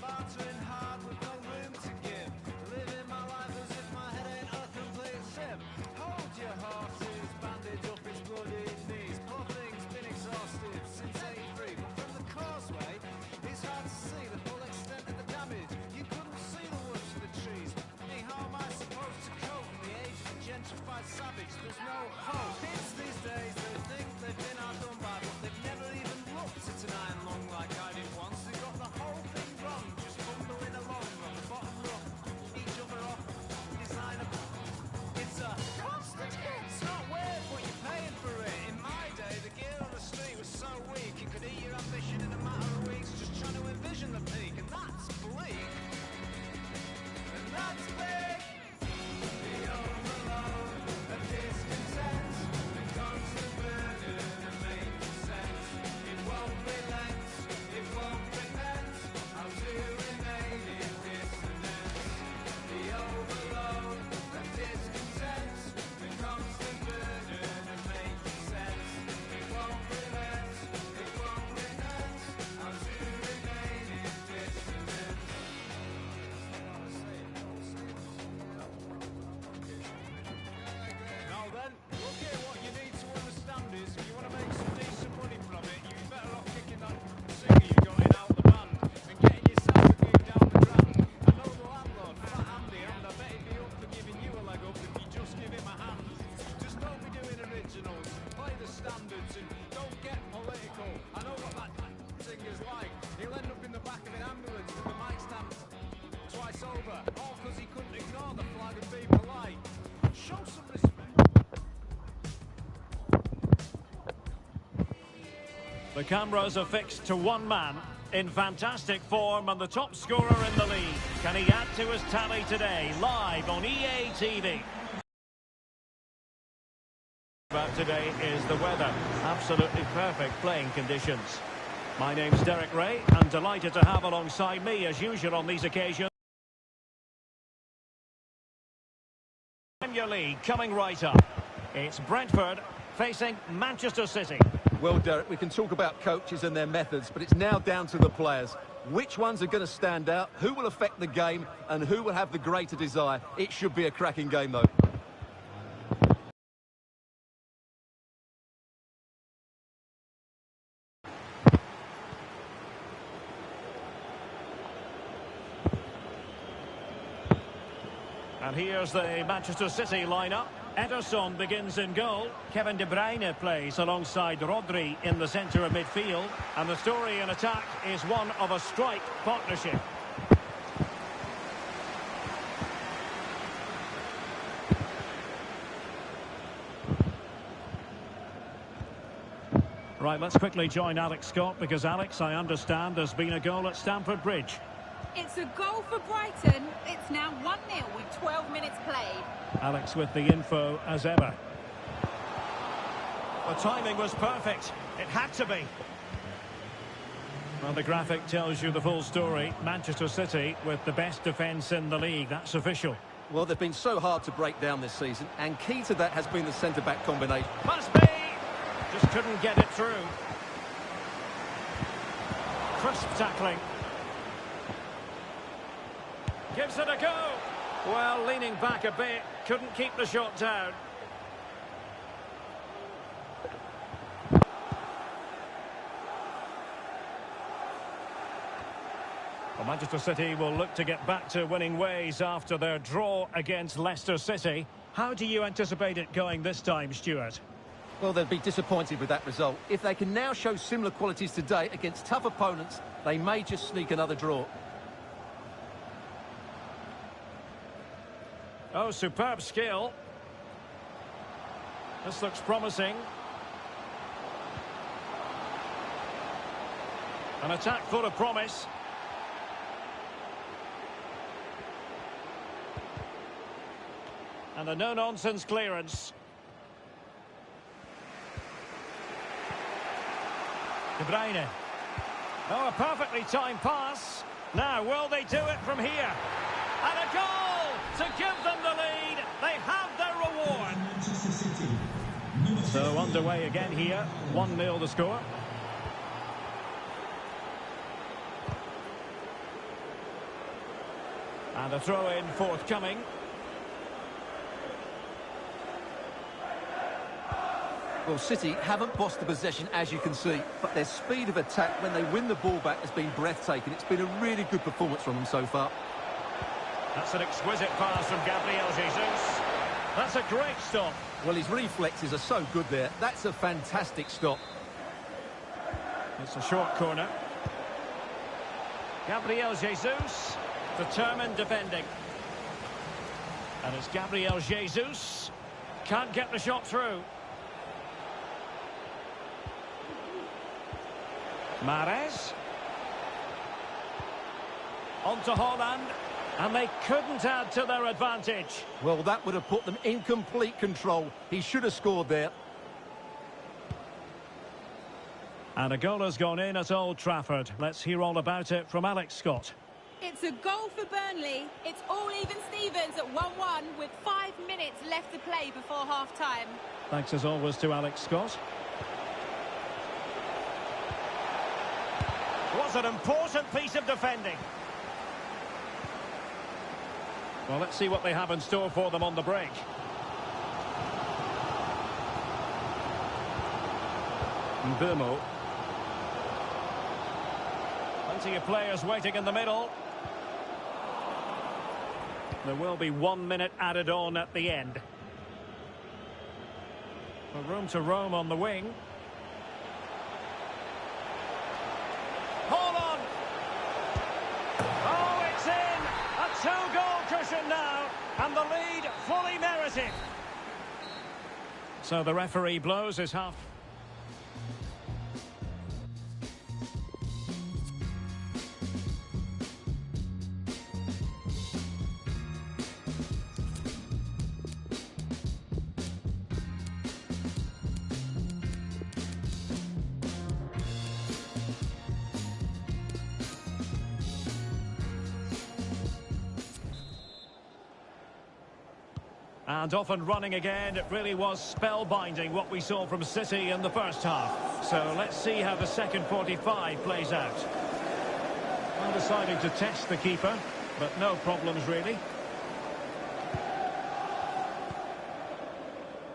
bartering hard with no room to give. Living my life as if my head ain't a complete sieve. Hold your horses, bandage up its bloody knees. Poor thing's been exhausted since '83, but from the causeway, it's hard to see the full extent of the damage. You couldn't see the woods for the trees. Hey, how am I supposed to cope in the age of the gentrified savage? There's no hope. Kids these days, they think they've been outdone by, but they've never even looked at an iron lung like I did once. They got the whole thing wrong, just bumbling along on the bottom rung, each other off, designer. It's a constant hit. It's not weird, but you're paying for it. In my day, the gear on the street was so weak, you could eat your ambition in a matter of weeks, just trying to envision the peak, and that's bleak. And that's big. The overload of discontent, the constant burden of making sense. It won't relent, it won't repent. How to remain in dissonance. The overload of discontent, the constant burden of making sense. It won't relent, it won't repent. How to remain in dissonance. Now then, look here, what you need to understand is, if you want to make some decent money from it, you'd be better off kicking that singer you got in out the band and getting yourself a gig down the grand. I know the landlord, Fat Andy, and I bet he'd be up for giving you a leg up if you just give him a hand. Just don't be doing originals, play the standards and don't get political. I know what that singer's like. He'll end up in the back of an ambulance with the mic stand twice over, all because he couldn't ignore the flag and be polite. Show some respect. The cameras are fixed to one man in fantastic form and the top scorer in the league. Can he add to his tally today? Live on EA TV. But today is the weather. Absolutely perfect playing conditions. My name's Derek Ray and delighted to have alongside me as usual on these occasions. Premier League coming right up. It's Brentford facing Manchester City. Well, Derek, we can talk about coaches and their methods, but it's now down to the players. Which ones are going to stand out, who will affect the game, and who will have the greater desire? It should be a cracking game, though. And here's the Manchester City lineup. Ederson begins in goal. Kevin De Bruyne plays alongside Rodri in the centre of midfield. And the story in attack is one of a strike partnership. Right, let's quickly join Alex Scott because, Alex, I understand there's been a goal at Stamford Bridge. It's a goal for Brighton. It's now 1-0 with 12 minutes played. Alex with the info as ever. The timing was perfect. It had to be. Well, the graphic tells you the full story. Manchester City with the best defence in the league. That's official. Well, they've been so hard to break down this season, and key to that has been the centre-back combination. Must be! Just couldn't get it through. Crisp tackling. Gives it a go. Well, leaning back a bit, couldn't keep the shot down. Well, Manchester City will look to get back to winning ways after their draw against Leicester City. How do you anticipate it going this time, Stuart? Well, they'll be disappointed with that result. If they can now show similar qualities today against tough opponents, they may just sneak another draw. Oh, superb skill. This looks promising. An attack full of promise. And a no-nonsense clearance. De Bruyne. Oh, a perfectly timed pass. Now, will they do it from here? And a goal to give them the lead. They have their reward. So underway again here. 1-0 the score. And a throw-in forthcoming. Well, City haven't bossed the possession, as you can see, but their speed of attack when they win the ball back has been breathtaking. It's been a really good performance from them so far. That's an exquisite pass from Gabriel Jesus. That's a great stop. Well, his reflexes are so good there. That's a fantastic stop. It's a short corner. Gabriel Jesus, determined defending. And it's Gabriel Jesus. Can't get the shot through. Mahrez. On to Haaland. And they couldn't add to their advantage. Well, that would have put them in complete control. He should have scored there. And a goal has gone in at Old Trafford. Let's hear all about it from Alex Scott. It's a goal for Burnley. It's all even Stevens at 1-1 with 5 minutes left to play before half-time. Thanks as always to Alex Scott. Was an important piece of defending. Well, let's see what they have in store for them on the break. Mbeumo. Plenty of players waiting in the middle. There will be 1 minute added on at the end. A room to roam on the wing. Hold on! Oh, it's in! A two-goal cushion now, and the lead fully merited. So the referee blows his half. And off and running again. It really was spellbinding what we saw from City in the first half. So let's see how the second 45 plays out. Well, deciding to test the keeper, but no problems really.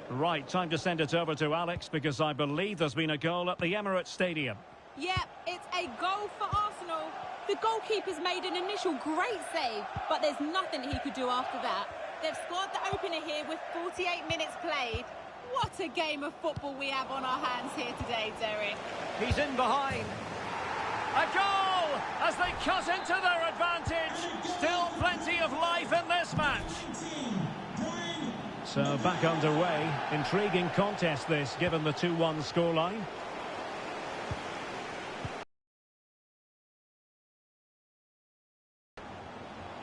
Right, time to send it over to Alex, because I believe there's been a goal at the Emirates Stadium. Yep, it's a goal for Arsenal. The goalkeeper's made an initial great save, but there's nothing he could do after that. They've scored the opener here with 48 minutes played. What a game of football we have on our hands here today, Derek. He's in behind. A goal as they cut into their advantage. Still plenty of life in this match. So back underway. Intriguing contest this, given the 2-1 scoreline.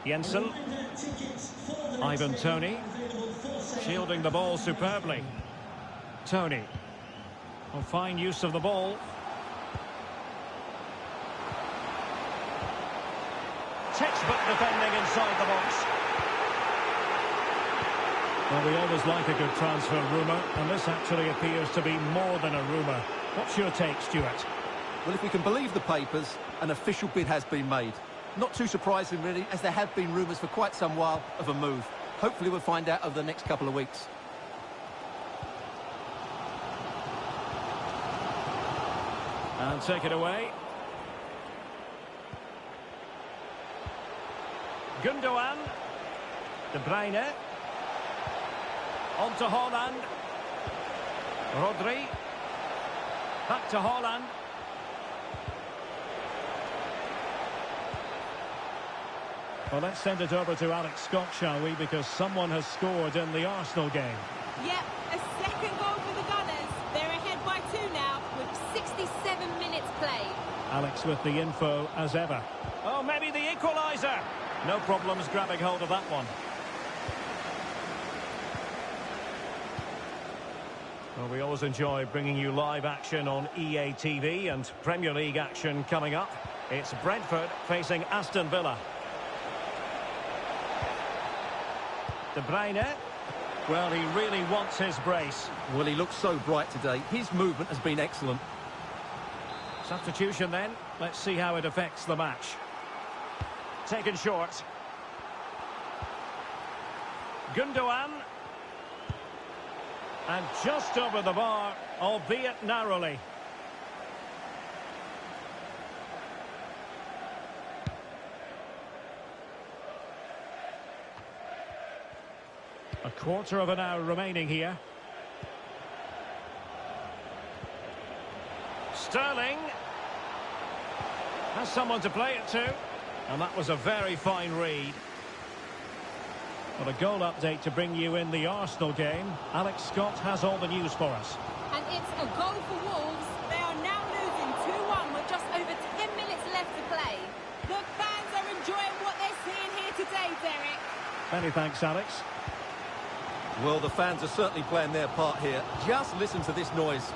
Jensen. Ivan Toney. Shielding the ball superbly. Toney. Oh, fine use of the ball. Textbook defending inside the box. Well, we always like a good transfer rumour, and this actually appears to be more than a rumour. What's your take, Stuart? Well, if we can believe the papers, an official bid has been made. Not too surprising, really, as there have been rumours for quite some while of a move. Hopefully we'll find out over the next couple of weeks. And take it away. Gundogan. De Bruyne. On to Haaland. Rodri. Back to Haaland. Well, let's send it over to Alex Scott, shall we? Because someone has scored in the Arsenal game. Yep, a second goal for the Gunners. They're ahead by 2 now with 67 minutes played. Alex with the info as ever. Oh, maybe the equaliser. No problems grabbing hold of that one. Well, we always enjoy bringing you live action on EA TV, and Premier League action coming up. It's Brentford facing Aston Villa. De Bruyne. Well, he really wants his brace. Well, he looks so bright today. His movement has been excellent. Substitution then. Let's see how it affects the match. Taken short. Gundogan. And just over the bar, albeit narrowly. A quarter of an hour remaining here. Sterling has someone to play it to, and that was a very fine read. Well, a goal update to bring you in the Arsenal game. Alex Scott has all the news for us. And it's a goal for Wolves. They are now losing 2-1 with just over 10 minutes left to play. The fans are enjoying what they're seeing here today, Derek. Many thanks, Alex. Well, the fans are certainly playing their part here. Just listen to this noise.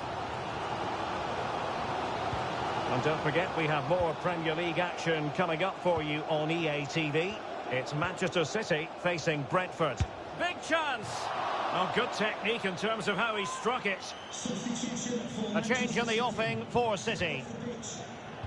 And don't forget, we have more Premier League action coming up for you on EA TV. It's Manchester City facing Brentford. Big chance! Oh, good technique in terms of how he struck it. A change in the offing for City.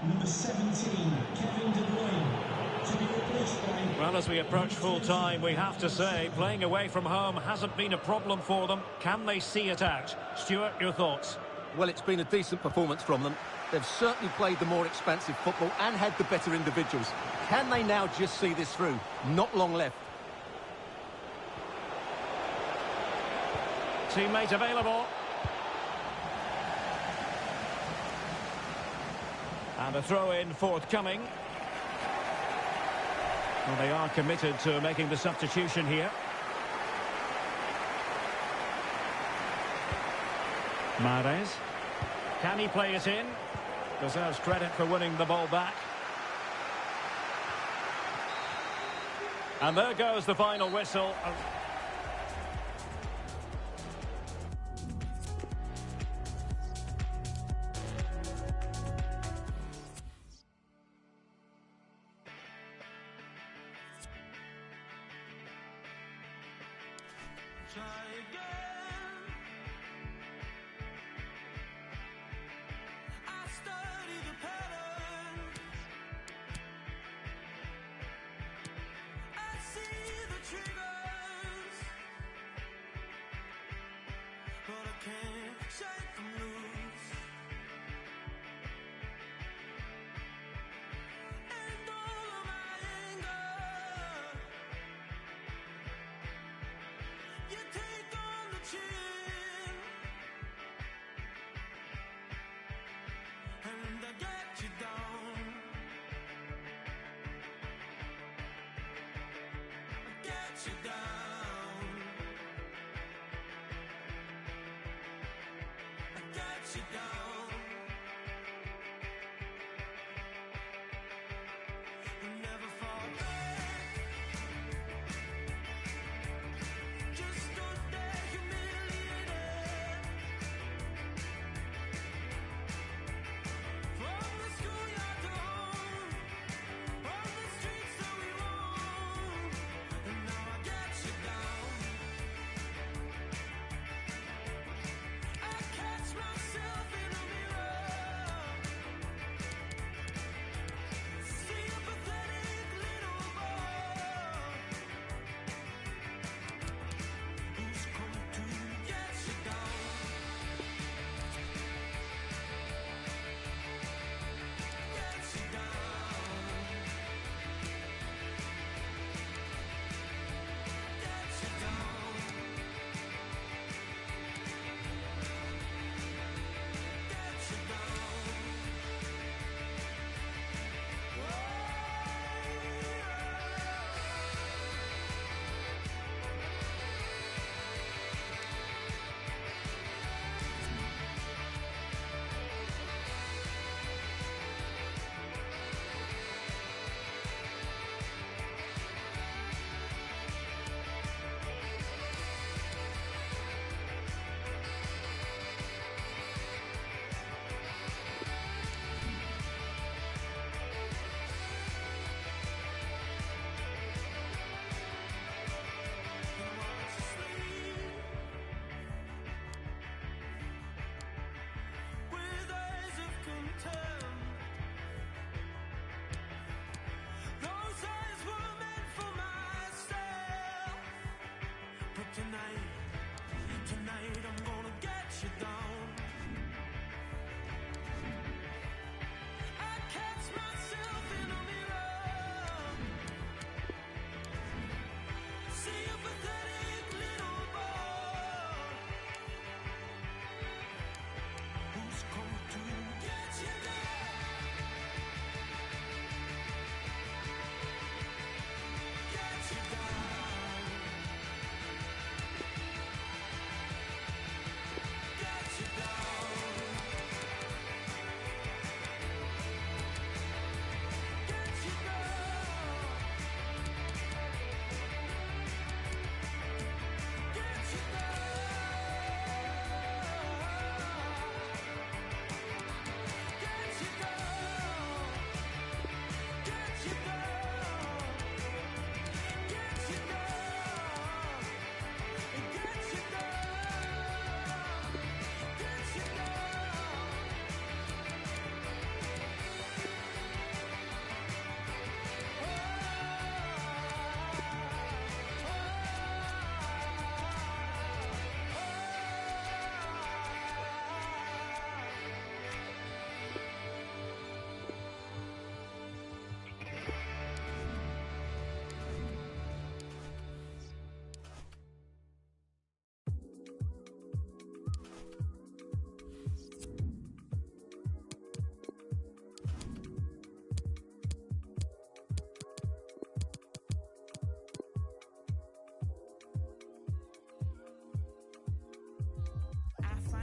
Number 17, Kevin De Bruyne, to be replaced by... Well, as we approach full time, we have to say, playing away from home hasn't been a problem for them. Can they see it out? Stuart, your thoughts? Well, it's been a decent performance from them. They've certainly played the more expansive football and had the better individuals. Can they now just see this through? Not long left. Teammate available. And a throw-in forthcoming. Well, they are committed to making the substitution here. Mahrez. Can he play it in? Deserves credit for winning the ball back. And there goes the final whistle. Try again. I study the patterns. I see the triggers, but I can't shake them loose. And all of my anger, you take on the chin, and I get you down. I get you down. I get you down. You never fall back. Just stood there humiliated. From the schoolyard to home, on the streets that we roam, and now I get you down. I catch myself in a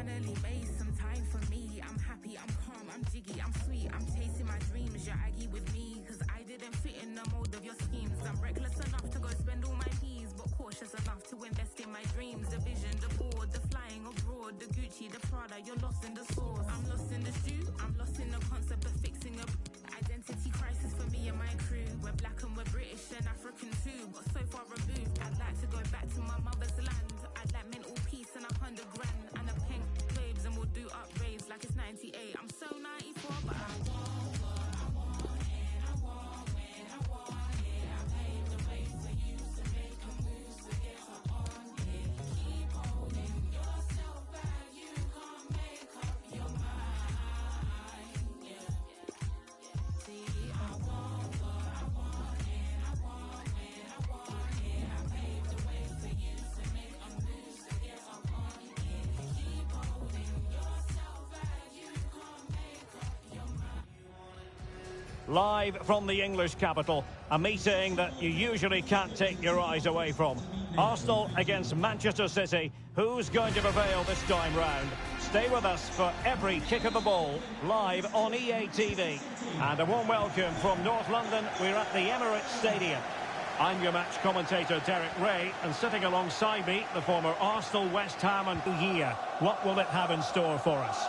finally made some time for me. I'm happy, I'm calm, I'm jiggy, I'm sweet, I'm chasing my dreams. You're aggy with me, cause I didn't fit in the mold of your schemes. I'm reckless enough to go spend all my P's, but cautious enough to invest in my dreams. The vision, the board, the flying abroad, the Gucci, the Prada, you're lost in the sauce. I'm lost in the stew, I'm lost in the concept of fixing a identity crisis for me and my crew. We're black and we're British and African too, but so far removed. I'd like to go back to my mother's land. I'd like mental peace and 100 grand and a pink babes, and we'll do up raves like it's 98. I'm so 94, but I want what I want and I want when I want it. I paved the way for you to make a move, so get up on it. Keep holding yourself back, you can't make up your mind. Yeah. See, I want what I want and I want when I want it. I paved the way for you to make a move, so get up on it. Keep holding yourself back, you can't make up your mind. Live from the English capital, a meeting that you usually can't take your eyes away from. Arsenal against Manchester City. Who's going to prevail this time round? Stay with us for every kick of the ball, live on EA TV. And a warm welcome from North London. We're at the Emirates Stadium. I'm your match commentator, Derek Ray, and sitting alongside me, the former Arsenal, West Ham and year. What will it have in store for us?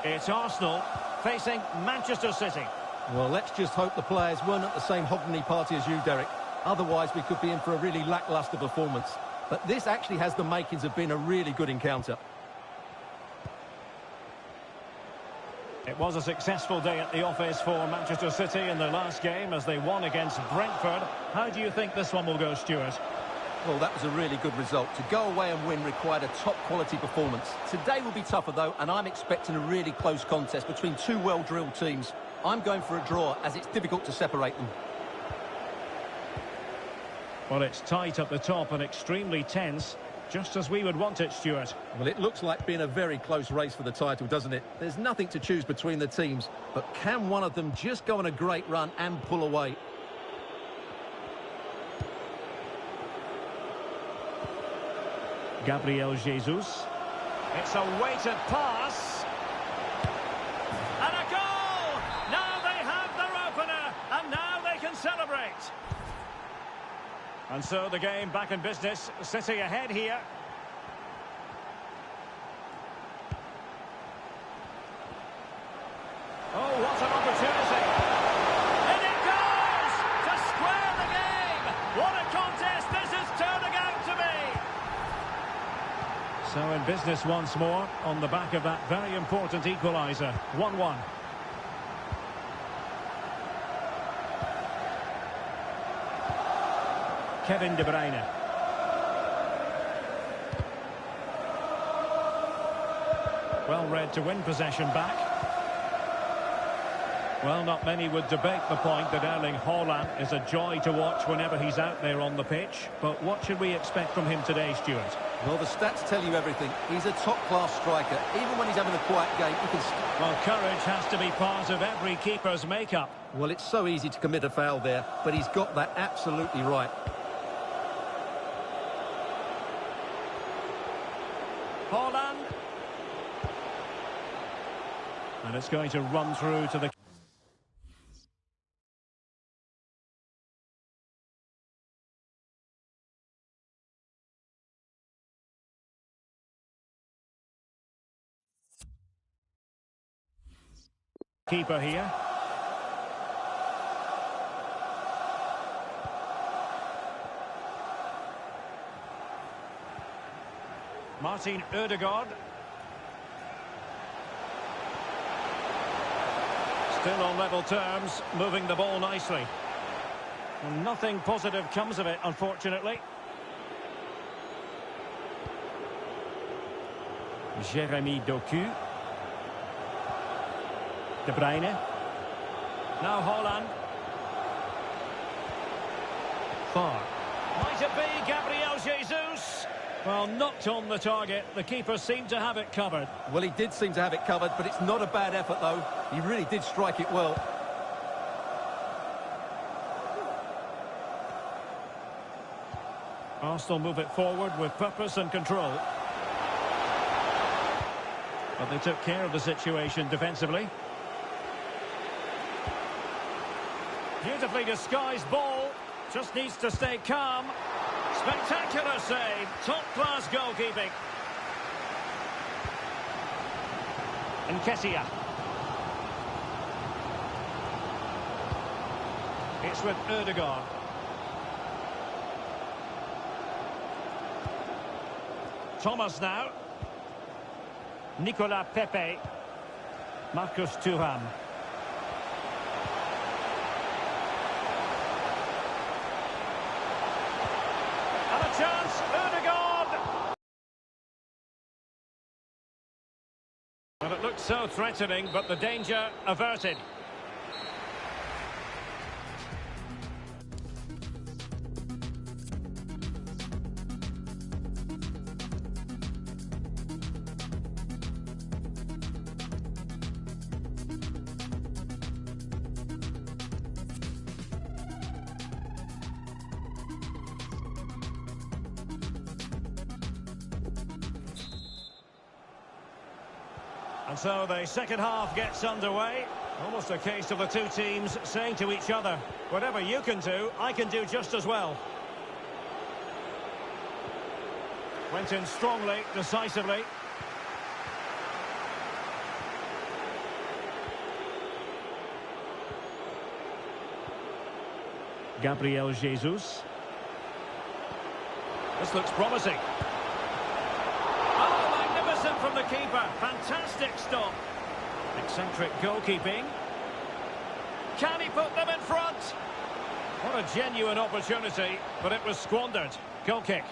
It's Arsenal facing Manchester City. Well, let's just hope the players weren't at the same hogmanay party as you, Derek. Otherwise, we could be in for a really lacklustre performance. But this actually has the makings of being a really good encounter. It was a successful day at the office for Manchester City in their last game as they won against Brentford. How do you think this one will go, Stuart? Well, that was a really good result. To go away and win required a top-quality performance. Today will be tougher, though, and I'm expecting a really close contest between two well-drilled teams. I'm going for a draw, as it's difficult to separate them. Well, it's tight at the top and extremely tense, just as we would want it, Stuart. Well, it looks like being a very close race for the title, doesn't it? There's nothing to choose between the teams, but can one of them just go on a great run and pull away? Gabriel Jesus. It's a weighted pass. And a goal! Now they have their opener, and now they can celebrate. And so the game back in business. City ahead here. Oh, what an opportunity. And it goes to square the game. What a contest this is turning out to be. So in business once more on the back of that very important equaliser. 1-1. Kevin De Bruyne. Well read to win possession back. Well, not many would debate the point that Erling Haaland is a joy to watch whenever he's out there on the pitch. But what should we expect from him today, Stuart? Well, the stats tell you everything. He's a top-class striker. Even when he's having a quiet game, he can... Well, courage has to be part of every keeper's makeup. Well, it's so easy to commit a foul there, but he's got that absolutely right. Haaland. And it's going to run through to the... keeper here. Martin Ødegaard. Still on level terms, moving the ball nicely. And nothing positive comes of it, unfortunately. Jeremy Doku. De Bruyne. Now Haaland. Far. Might it be Gabriel Jesus? Well, knocked on the target. The keeper seemed to have it covered. Well, he did seem to have it covered, but it's not a bad effort, though. He really did strike it well. Arsenal move it forward with purpose and control. But they took care of the situation defensively. Beautifully disguised ball. Just needs to stay calm. Spectacular save. Top-class goalkeeping. Nketiah. It's with Ødegaard. Thomas now. Nicolas Pepe. Marcus Thuram. And a chance, Ødegaard! Well, it looked so threatening, but the danger averted. And so the second half gets underway. Almost a case of the two teams saying to each other, whatever you can do, I can do just as well. Went in strongly, decisively. Gabriel Jesus. This looks promising. From the keeper, fantastic stop. Eccentric goalkeeping. Can he put them in front? What a genuine opportunity, but it was squandered. Goal kick.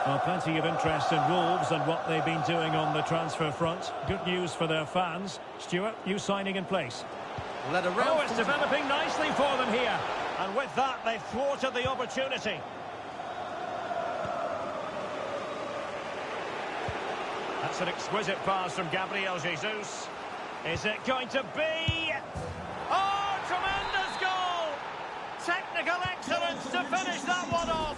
Well, plenty of interest in Wolves and what they've been doing on the transfer front. Good news for their fans. Stuart, new signing in place. Oh, it's developing nicely for them here. And with that, they thwarted the opportunity. That's an exquisite pass from Gabriel Jesus. Is it going to be? Oh, tremendous goal! Technical excellence to finish that one off.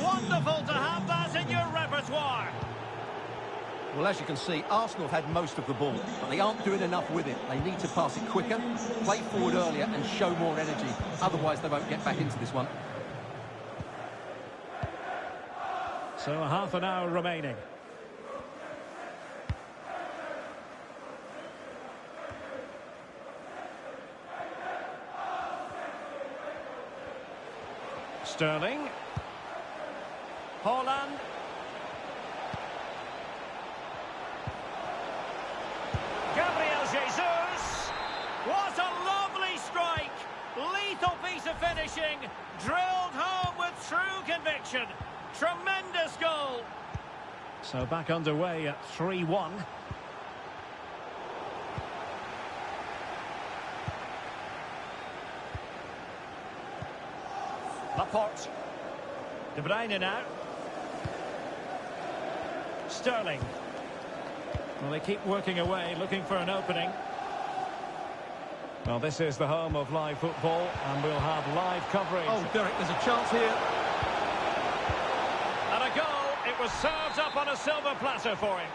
Wonderful to have that in your repertoire. Well, as you can see, Arsenal have had most of the ball, but they aren't doing enough with it. They need to pass it quicker, play forward earlier and show more energy. Otherwise, they won't get back into this one. So, half an hour remaining. Sterling. Haaland. Gabriel Jesus. What a lovely strike. Lethal piece of finishing. Drilled home with true conviction. Tremendous goal. So back underway at 3-1. Laporte. De Bruyne now. Sterling. Well, they keep working away, looking for an opening. Well, this is the home of live football, and we'll have live coverage. Oh, Derek, there's a chance here. And a goal. It was served up on a silver platter for him.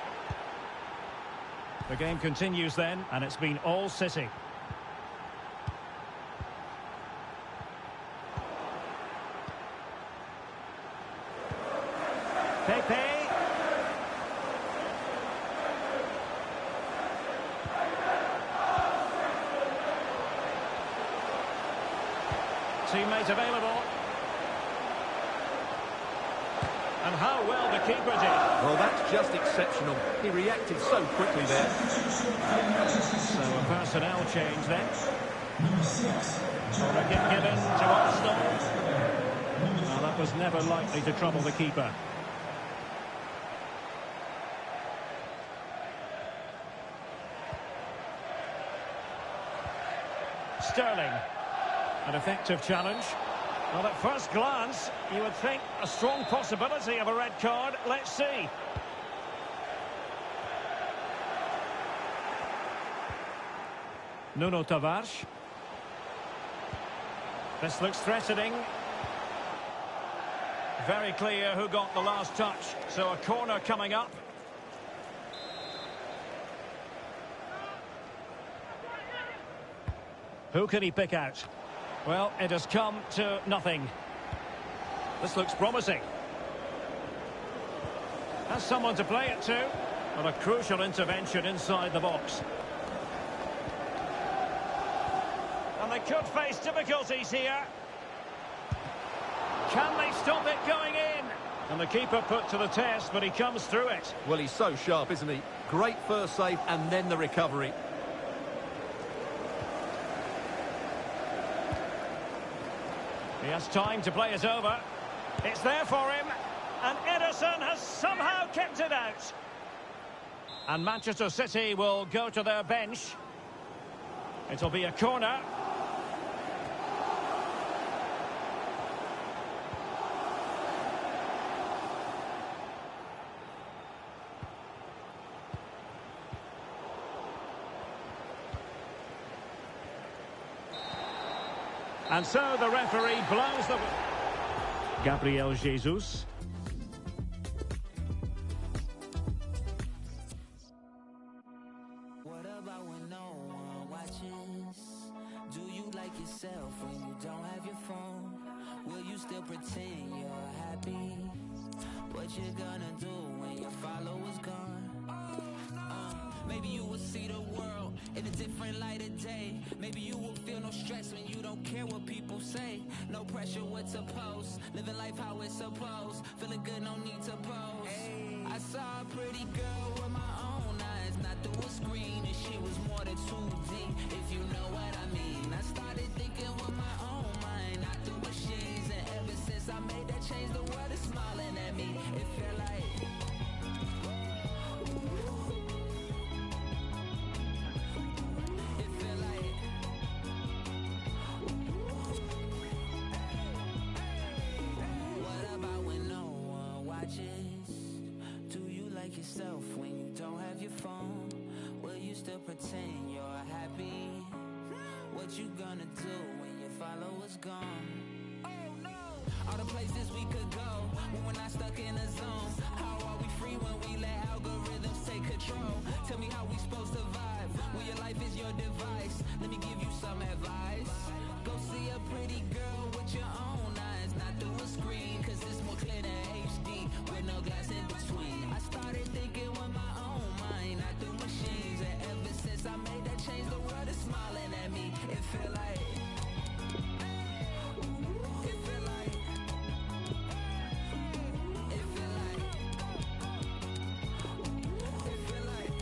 The game continues then, and it's been all City. Pepe. Teammate available. And how well the keeper did. Well, that's just exceptional. He reacted so quickly there. So a personnel change then. Or a gift given to Arsenal. Well, that was never likely to trouble the keeper. Sterling. An effective challenge. Well, at first glance, you would think a strong possibility of a red card. Let's see. Nuno Tavares. This looks threatening. very clear who got the last touch. So a corner coming up. Who can he pick out? Well, it has come to nothing. This looks promising. Has someone to play it to. But a crucial intervention inside the box. And they could face difficulties here. Can they stop it going in? And the keeper put to the test, but he comes through it. Well, he's so sharp, isn't he? Great first save and then the recovery. He has time to play it over. It's there for him. And Ederson has somehow kept it out. And Manchester City will go to their bench. It'll be a corner. And so the referee blows the... Gabriel Jesus. What about when no one watches? Do you like yourself when you don't have your phone? Will you still pretend you're happy? What you gonna do when your followers gone? Maybe you will see the world in a different light of day. Maybe you will feel no stress when you don't care what people say. No pressure what to post, living life how it's supposed. Feeling good, no need to pose. I saw a pretty girl with my own eyes, not through a screen, and she was more than 2D, if you know what I mean. I started thinking with my own mind, not through machines, and ever since I made that change, the world is smiling at me. It felt like... yourself when you don't have your phone? Will you still pretend you're happy? What you gonna do when your followers gone? Oh no! All the places we could go when we're not stuck in a zone. How are we free when we let algorithms take control? Tell me how we supposed to vibe when your life is your device. Let me give you some advice. Go see a pretty girl with your own eyes, not through a screen, cause it's more clear than HD with no glass in between. I started thinking with my own mind, not through machines, and ever since I made that change, the world is smiling at me. It feel like... It feel like... It feel like... It feel like...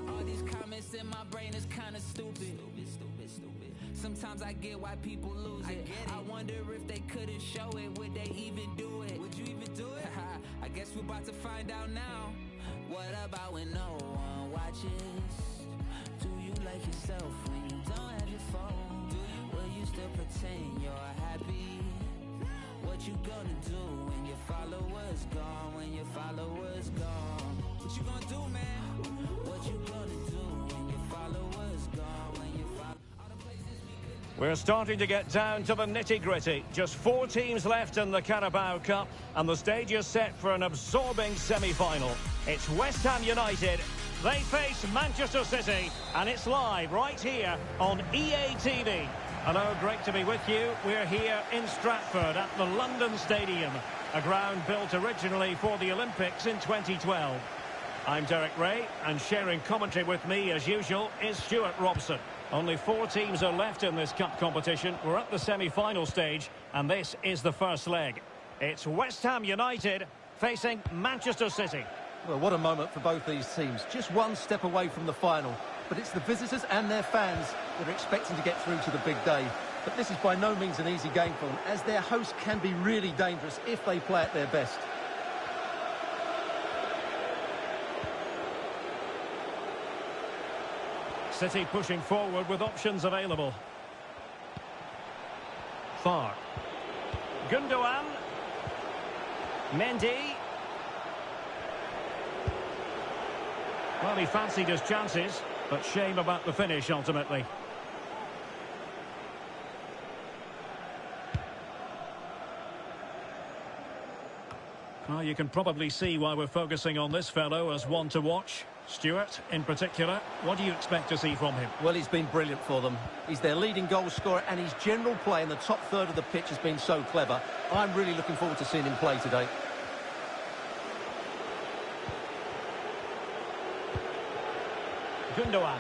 All these comments in my brain is kinda stupid. Sometimes I get why people lose it. I wonder if they couldn't show it, would they even do it? Would you even do it? I guess we're about to find out now. What about when no one watches? Do you like yourself when you don't have your phone? Will you still pretend you're happy? What you gonna do when your followers gone? When your followers gone? What you gonna do, man? What you gonna do when your followers gone? When your followers... We're starting to get down to the nitty-gritty. Just 4 teams left in the Carabao Cup, and the stage is set for an absorbing semi-final. It's West Ham United. They face Manchester City, and it's live right here on EA TV. Hello, great to be with you. We're here in Stratford at the London Stadium, a ground built originally for the Olympics in 2012. I'm Derek Ray, and sharing commentary with me, as usual, is Stuart Robson. Only 4 teams are left in this cup competition. We're at the semi-final stage, and this is the first leg. It's West Ham United facing Manchester City. Well, what a moment for both these teams. Just one step away from the final. But it's the visitors and their fans that are expecting to get through to the big day. But this is by no means an easy game for them, as their host can be really dangerous if they play at their best. City pushing forward with options available. Far. Gundogan. Mendy. Well, he fancied his chances, but shame about the finish ultimately. Oh, you can probably see why we're focusing on this fellow as one to watch. Stuart, in particular, what do you expect to see from him? Well, he's been brilliant for them. He's their leading goal scorer, and his general play in the top third of the pitch has been so clever. I'm really looking forward to seeing him play today. Gundogan.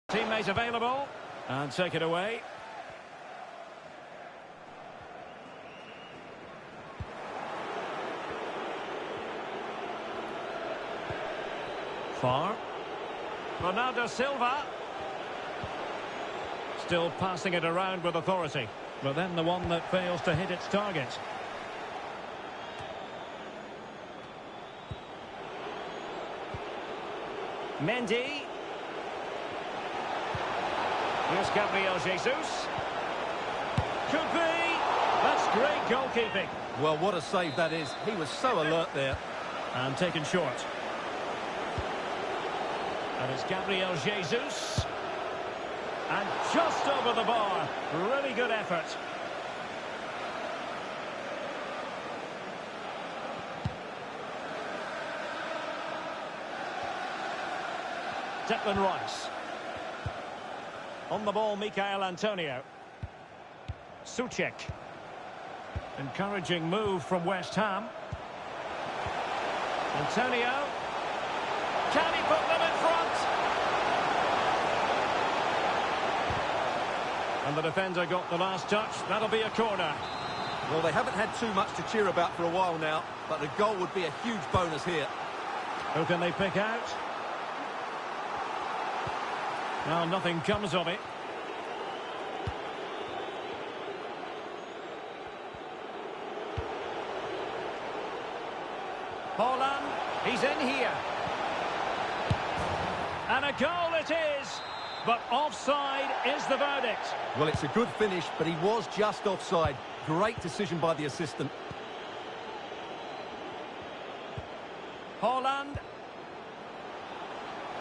Teammate available, and take it away. Far. Bernardo Silva. Still passing it around with authority, but then the one that fails to hit its target. Mendy. Here's Gabriel Jesus. Could be. That's great goalkeeping. Well, what a save that is. He was so alert there. And taken short. And it's Gabriel Jesus. And just over the bar. Really good effort. Declan Rice. On the ball, Michail Antonio. Souček. Encouraging move from West Ham. Antonio. Can he put them in front? And the defender got the last touch. That'll be a corner. Well, they haven't had too much to cheer about for a while now, but the goal would be a huge bonus here. Who can they pick out? Well, nothing comes of it. Haaland, he's in here. And a goal it is, but offside is the verdict. Well, it's a good finish, but he was just offside. Great decision by the assistant. Haaland.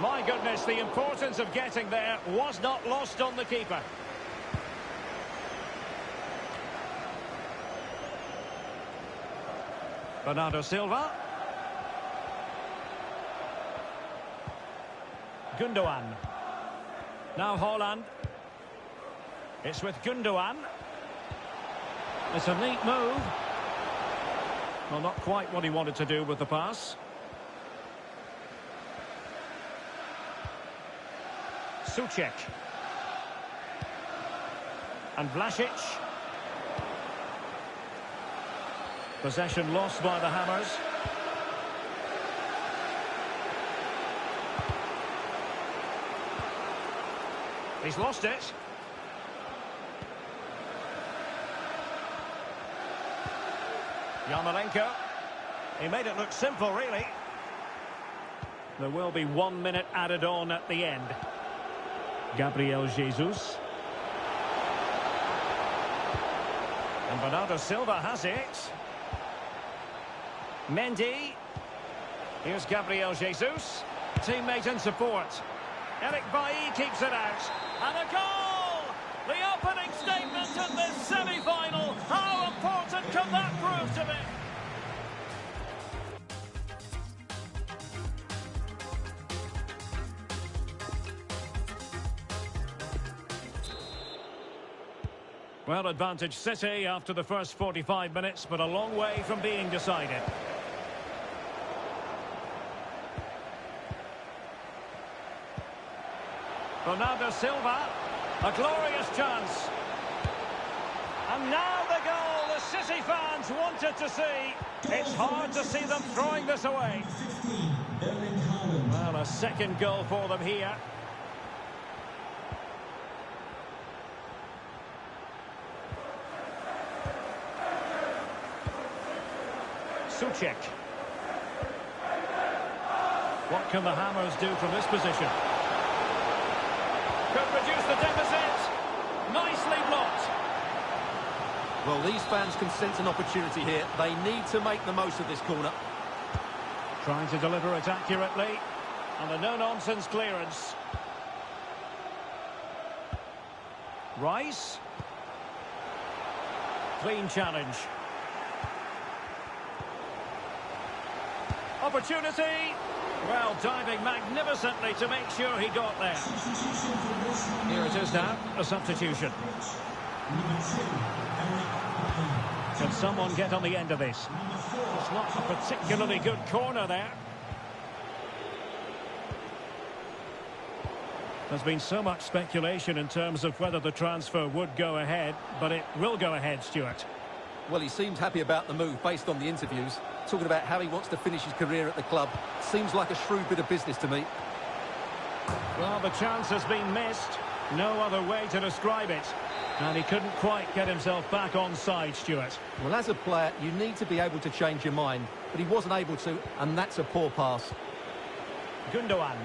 My goodness, the importance of getting there was not lost on the keeper. Bernardo Silva. Gundogan. Now Haaland. It's with Gundogan. It's a neat move. Well, not quite what he wanted to do with the pass. Souček. And Vlasic. Possession lost by the Hammers. He's lost it. Yarmolenko. He made it look simple, really. There will be 1 minute added on at the end. Gabriel Jesus. And Bernardo Silva has it. Mendy. Here's Gabriel Jesus. Teammate and support. Eric Bailly keeps it out. And a goal! The opening statement in this semi-final. How important can that prove to be? Well, advantage City after the first 45 minutes, but a long way from being decided. Bernardo Silva, a glorious chance. And now the goal the City fans wanted to see. It's hard to see them throwing this away. Well, a second goal for them here. Souček. What can the Hammers do from this position? Could reduce the deficit. Nicely blocked. Well, these fans can sense an opportunity here. They need to make the most of this corner. Trying to deliver it accurately. And a no-nonsense clearance. Rice. clean challenge. Opportunity. Well, diving magnificently to make sure he got there. Here it is now, a substitution. Can someone get on the end of this? It's not a particularly good corner there. There's been so much speculation in terms of whether the transfer would go ahead, but it will go ahead, Stuart. Well, he seemed happy about the move based on the interviews, talking about how he wants to finish his career at the club. Seems like a shrewd bit of business to me. Well, the chance has been missed. No other way to describe it. And he couldn't quite get himself back on side, Stuart. Well, as a player, you need to be able to change your mind, but he wasn't able to, and that's a poor pass. Gundogan.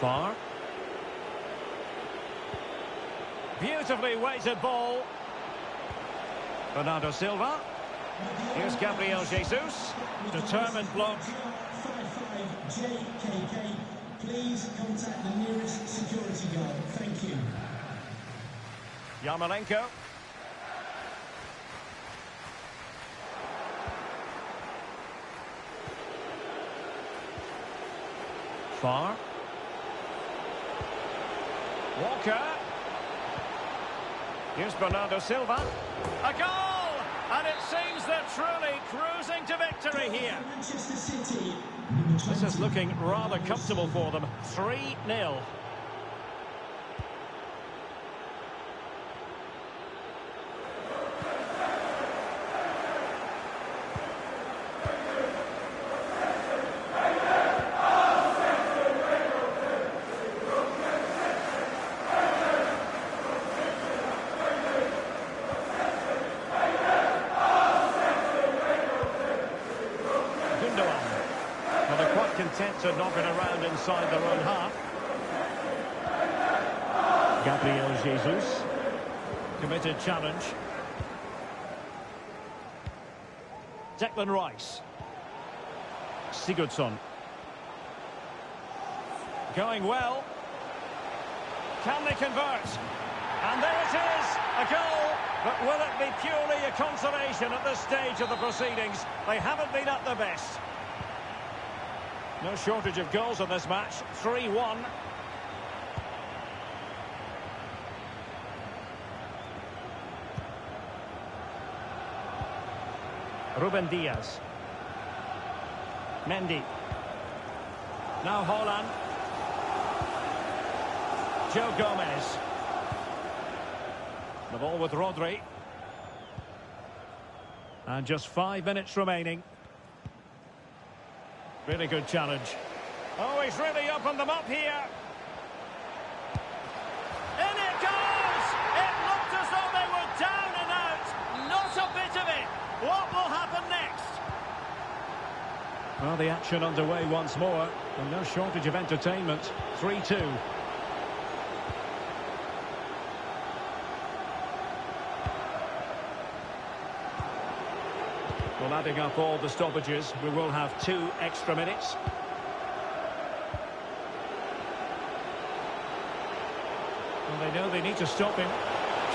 Far. Beautifully weighted ball. Bernardo Silva. Here's Gabriel Jesus. Determined block. JKK, please contact the nearest security guard. Thank you. Yarmolenko. Far. Walker. Here's Bernardo Silva. A goal! And it seems they're truly cruising to victory here. Manchester City. This is looking rather comfortable for them. 3-0. Content to knock it around inside their own half. Gabriel Jesus. Committed challenge. Declan Rice. Sigurdsson. Going well. Can they convert? And there it is, a goal. But will it be purely a consolation at this stage of the proceedings? They haven't been at their best. No shortage of goals in this match. 3-1. Ruben Diaz. Mendy. Now Haaland. Joe Gomez. The ball with Rodri. And just 5 minutes remaining. Really good challenge. Oh, he's really opened them up here. In it goes! It looked as though they were down and out. Not a bit of it. What will happen next? Well, the action underway once more. And no shortage of entertainment. 3-2. Well, adding up all the stoppages, we will have 2 extra minutes. Well, they know they need to stop him.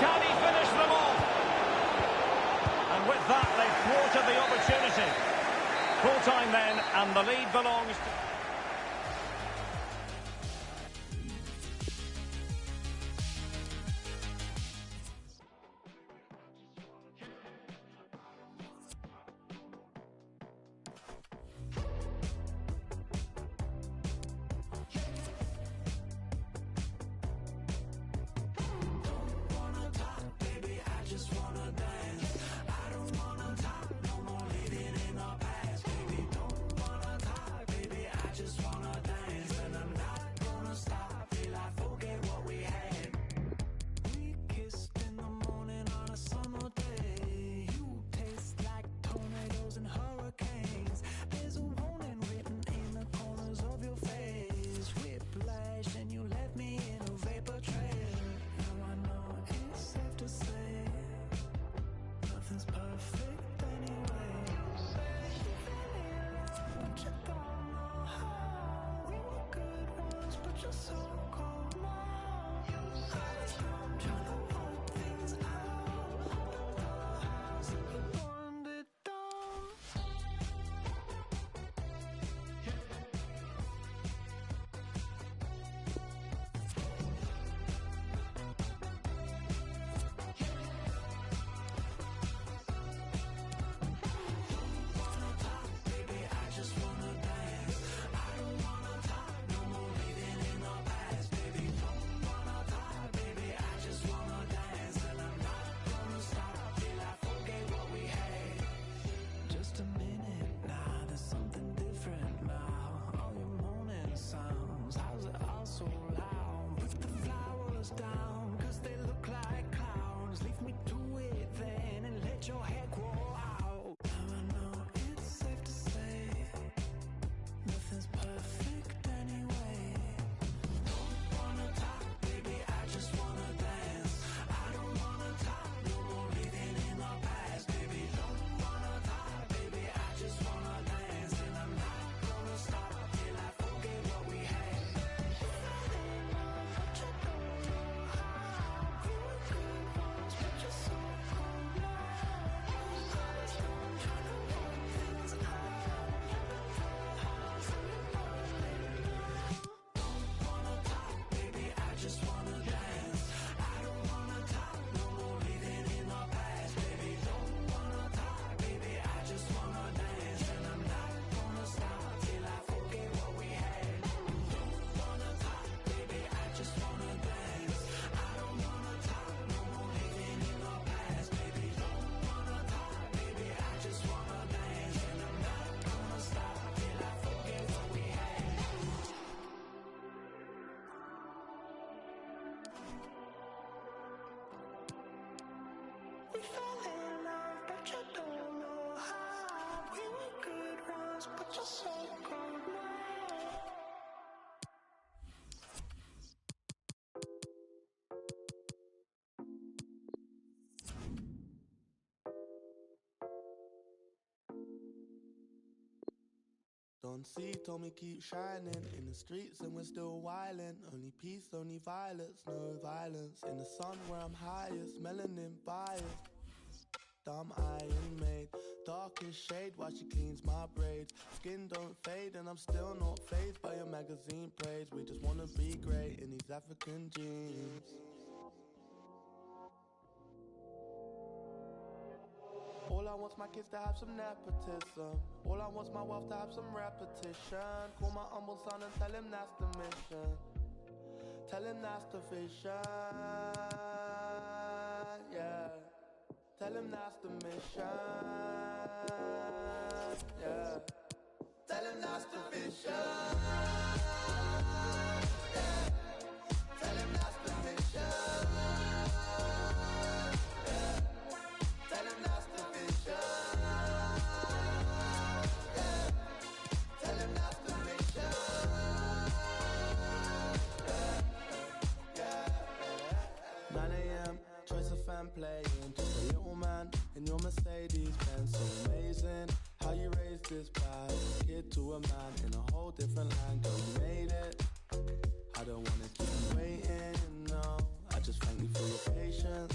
Can he finish them off? And with that, they've thwarted the opportunity. Full time then, and the lead belongs to... We fell in love, but you don't know how. We were good once, but you're so cold now. Don't see, told me keep shining in the streets and we're still wildin'. Only peace, only violence, no violence. In the sun where I'm highest, melanin biased. Dumb iron made, darkest shade while she cleans my braids. Skin don't fade and I'm still not fazed by your magazine praise. We just wanna be great in these African jeans. All I want's my kids to have some nepotism. All I want's my wealth to have some repetition. Call my humble son and tell him that's the mission. Tell him that's the vision. Yeah. Tell him that's the mission. Yeah. Tell him that's the vision. Yeah. Tell him that's the mission. Yeah. Tell him that's the vision. Yeah. Tell him that's the mission. Yeah. Yeah. 9 a.m. choice of fan playing. Just a little man in your Mercedes Benz. So amazing how you raised this bad kid to a man in a whole different land. Girl, you made it. I don't wanna keep you waiting, no. I just thank you for your patience.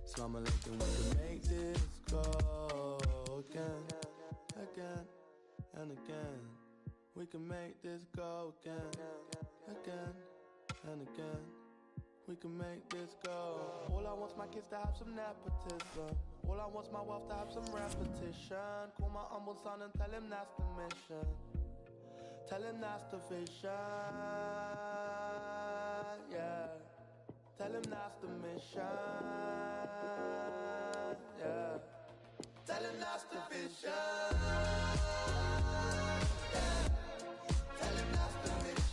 Slum alaikum, we can make this go again, again, and again. We can make this go again, again, and again. We can make this go. All I want's my kids to have some nepotism. All I want's my wealth to have some repetition. Call my humble son and tell him that's the mission. Tell him that's the vision. Yeah. Tell him that's the mission. Yeah. Tell him that's the vision. Yeah. Tell him that's the mission.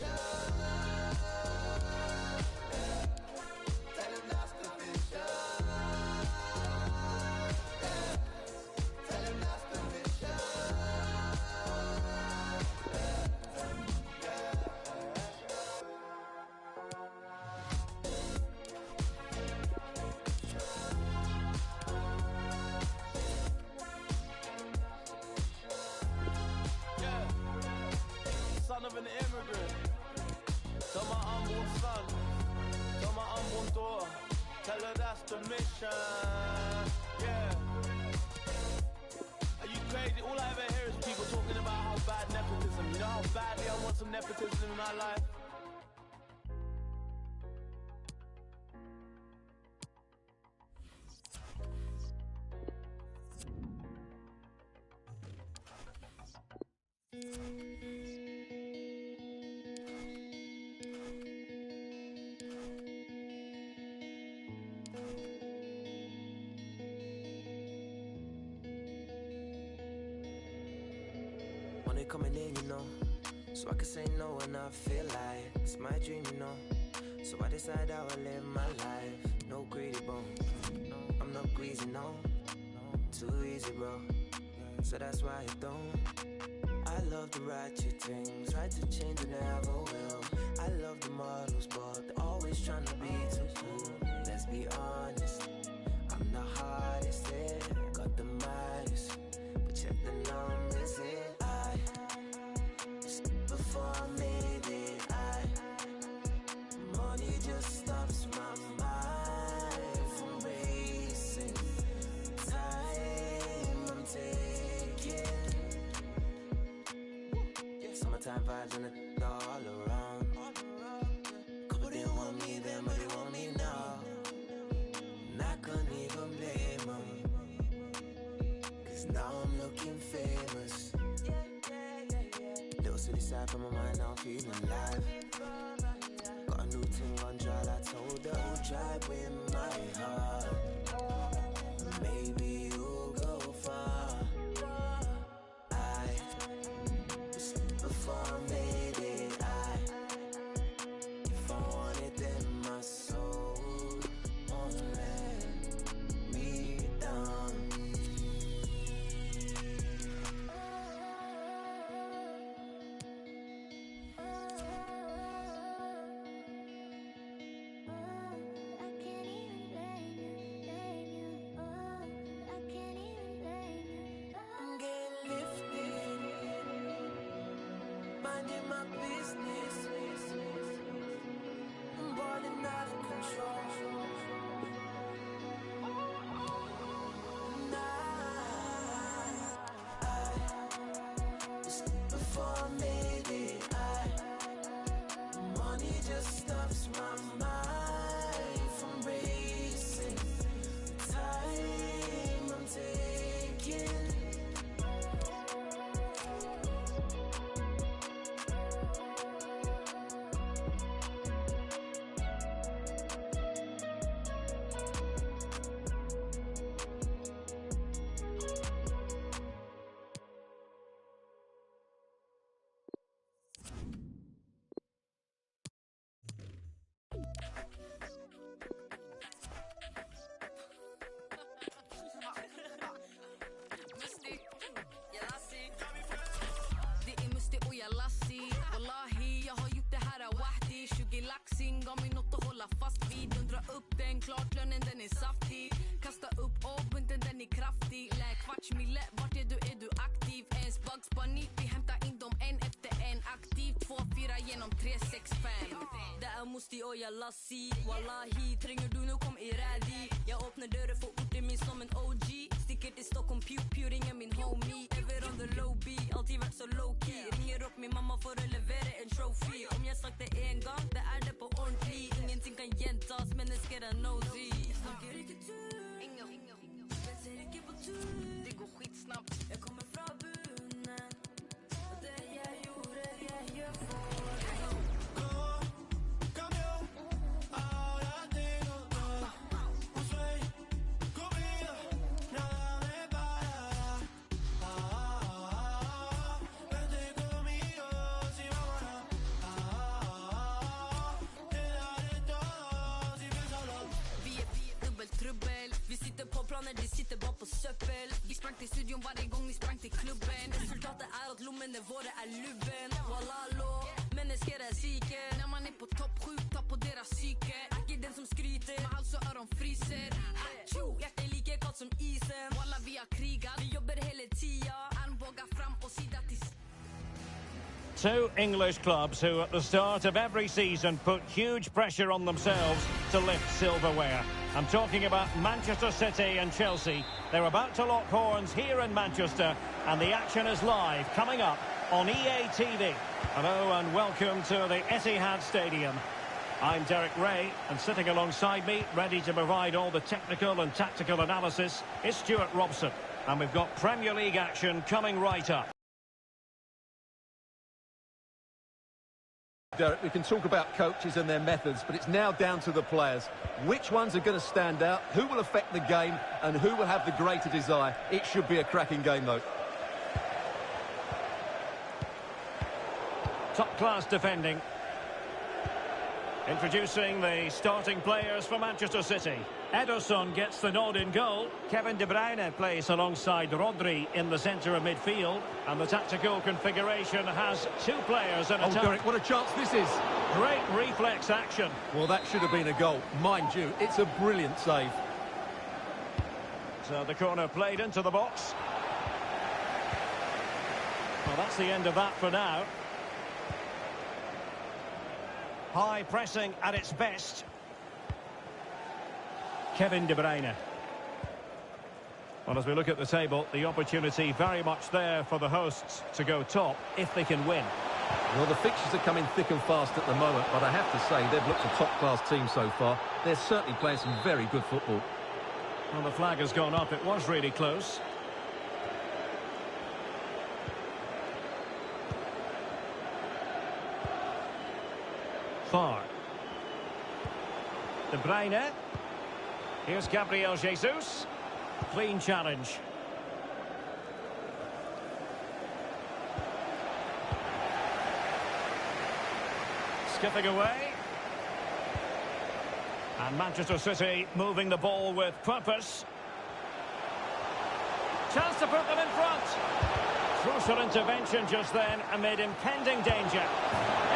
Son of an immigrant, tell my unborn son, tell my unborn daughter, tell her that's the mission. Yeah. Are you crazy? All I ever hear is people talking about how bad nepotism. You know how badly I want some nepotism in my life? Money coming in, you know, so I can say no when I feel like it's my dream, you know. So I decide how I live my life. No greedy, bro. I'm not greasy, no. Too easy, bro. So that's why I don't. I love the ratchet things, try to change and never will. I love the models, but they're always trying to be too cool. Let's be honest, I'm the hardest there. Got the maddest, but check the numbers here. Before I made it, money just stops my mind from racing. Time I'm taking. Summertime vibes and it's all around. Couple didn't want me then, but they want me now. And I couldn't even blame them, 'cause now I'm looking famous. Little city side from my mind, now I'm feeling alive. Got a new thing on trial, I told her, who drive with my heart. Maybe you'll go far. Before I made it, if I wanted then my soul won't let me push me lätt, vart är du aktiv? Ens Bugs Bunny, vi hämtar in dem en efter en. Aktiv, 2-4 genom 3-6-5. Det är Musti och jag lassi. Wallahi, tränger du nu kom i rädi. Jag öppnar dörren för orten min som en OG. Sticker till Stockholm, pew ringer min homie. Ever on the low B, alltid varit så low key. Ringer upp min mamma för att leverera en trophy. Om jag sagt det en gång, det är det på ordentlig. Ingenting kan gentas, men det ska den nosy. Snackar inte tur, inga spetsar inte på tur. Det går skitsnabbt, jag kommer från bunnen. Och det jag gjorde, jag gör för. De sitter bara på söppel. Vi sprang till studion varje gång vi sprang till klubben. Resultatet är att lommen är våra är luven. Wallalo, men det ska det siken. När man är på topp 7, ta på deras psyke. Aki den som skryter, men alltså är de fryser. Atjo, hjärtat är lika kallt som isen. Walla vi har krigat, vi jobbar hela tiden. Armbågar fram och sida till. Two English clubs who at the start of every season put huge pressure on themselves to lift silverware. I'm talking about Manchester City and Chelsea. They're about to lock horns here in Manchester, and the action is live, coming up on EA TV. Hello and welcome to the Etihad Stadium. I'm Derek Ray, and sitting alongside me, ready to provide all the technical and tactical analysis, is Stuart Robson. And we've got Premier League action coming right up. Derek, we can talk about coaches and their methods, but it's now down to the players. Which ones are going to stand out, who will affect the game, and who will have the greater desire? It should be a cracking game, though. Top-class defending. Introducing the starting players for Manchester City. Ederson gets the nod in goal. Kevin De Bruyne plays alongside Rodri in the centre of midfield. And the tactical configuration has two players in attack. Oh, Derek, what a chance this is. Great reflex action. Well, that should have been a goal. Mind you, it's a brilliant save. So the corner played into the box. Well, that's the end of that for now. High pressing at its best. Kevin De Bruyne. Well, as we look at the table, the opportunity very much there for the hosts to go top if they can win. Well, the fixtures are coming thick and fast at the moment, but I have to say they've looked a top-class team so far. They're certainly playing some very good football. Well, the flag has gone up. It was really close. Far. De Bruyne. Here's Gabriel Jesus. Clean challenge. Skipping away. And Manchester City moving the ball with purpose. Chance to put them in front. Crucial intervention just then amid impending danger.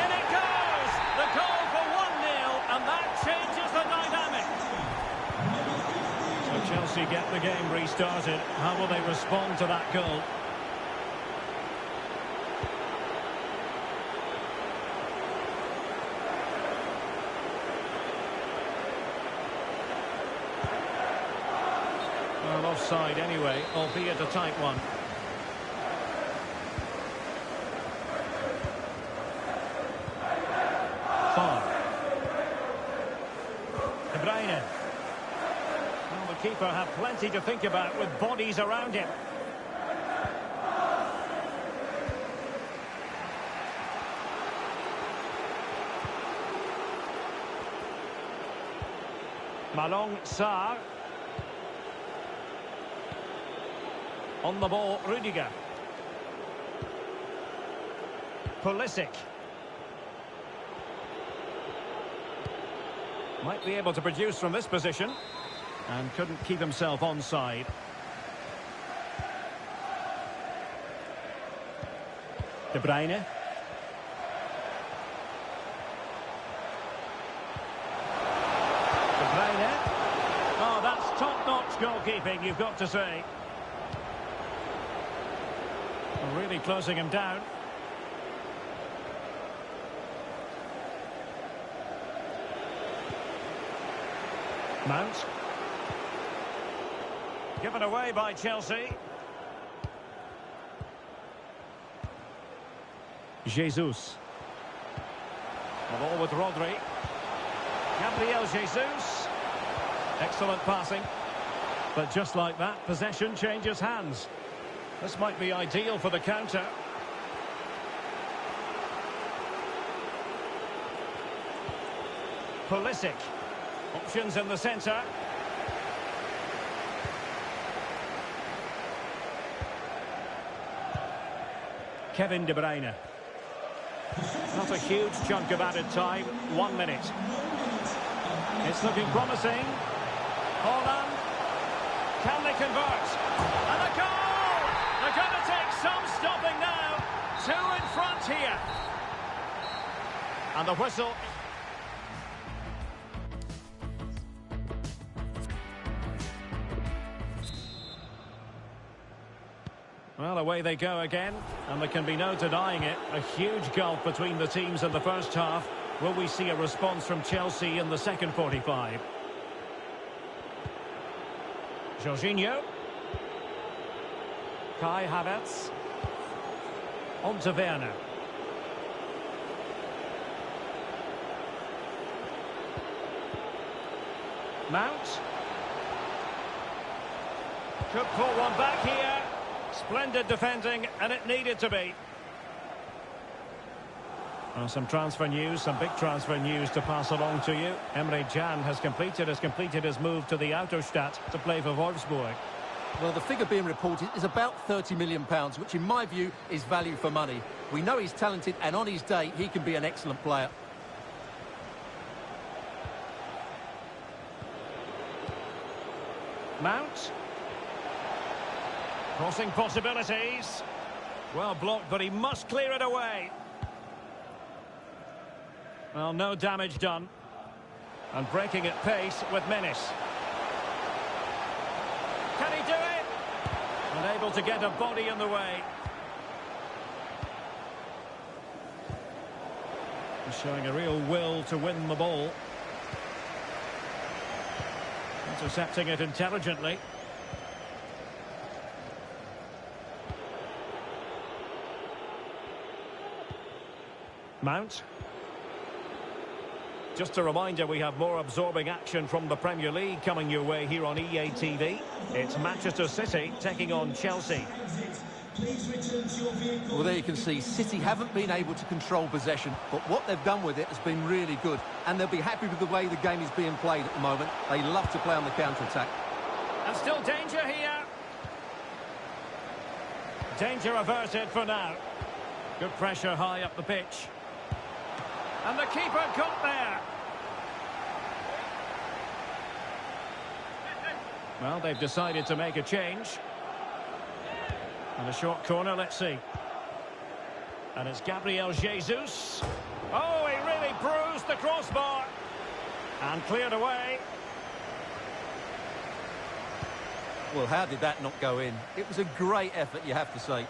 In it goes! The goal for 1-0, and that changes the dynamic. So Chelsea get the game restarted. How will they respond to that goal? Well, offside anyway, albeit a tight one. Far. De Bruyne. Well, the keeper had plenty to think about with bodies around him. Malong Sarr. On the ball, Rudiger. Pulisic. Might be able to produce from this position. And couldn't keep himself onside. De Bruyne. De Bruyne. Oh, that's top-notch goalkeeping, you've got to say. Really closing him down. Mount. Given away by Chelsea. Jesus. The ball with Rodri. Gabriel Jesus. Excellent passing. But just like that, possession changes hands. This might be ideal for the counter. Pulisic. Options in the centre. Kevin De Bruyne. Not a huge chunk of added time. 1 minute. It's looking promising. Holland. Can they convert? And a goal! They're going to take some stopping now. 2 in front here. And the whistle. Well, away they go again, and there can be no denying it. A huge gulf between the teams in the first half. Will we see a response from Chelsea in the second 45? Jorginho. Kai Havertz. On to Werner. Mount. Could pull one back here. Splendid defending, and it needed to be. Well, some transfer news, some big transfer news to pass along to you. Emre Can has completed his move to the Autostadt to play for Wolfsburg. Well, the figure being reported is about £30 million, which in my view is value for money. We know he's talented, and on his day, he can be an excellent player. Mount. Crossing possibilities. Well blocked, but he must clear it away. Well, no damage done. And breaking at pace with menace. Can he do it? Unable to get a body in the way. He's showing a real will to win the ball. Intercepting it intelligently. Mount. Just a reminder, we have more absorbing action from the Premier League coming your way here on EA TV. It's Manchester City taking on Chelsea. Well, there you can see City haven't been able to control possession, but what they've done with it has been really good, and they'll be happy with the way the game is being played at the moment. They love to play on the counter-attack. And still danger here. Danger averted for now. Good pressure high up the pitch. And the keeper got there. Well, they've decided to make a change. And a short corner, let's see. And it's Gabriel Jesus. Oh, he really bruised the crossbar. And cleared away. Well, how did that not go in? It was a great effort, you have to say.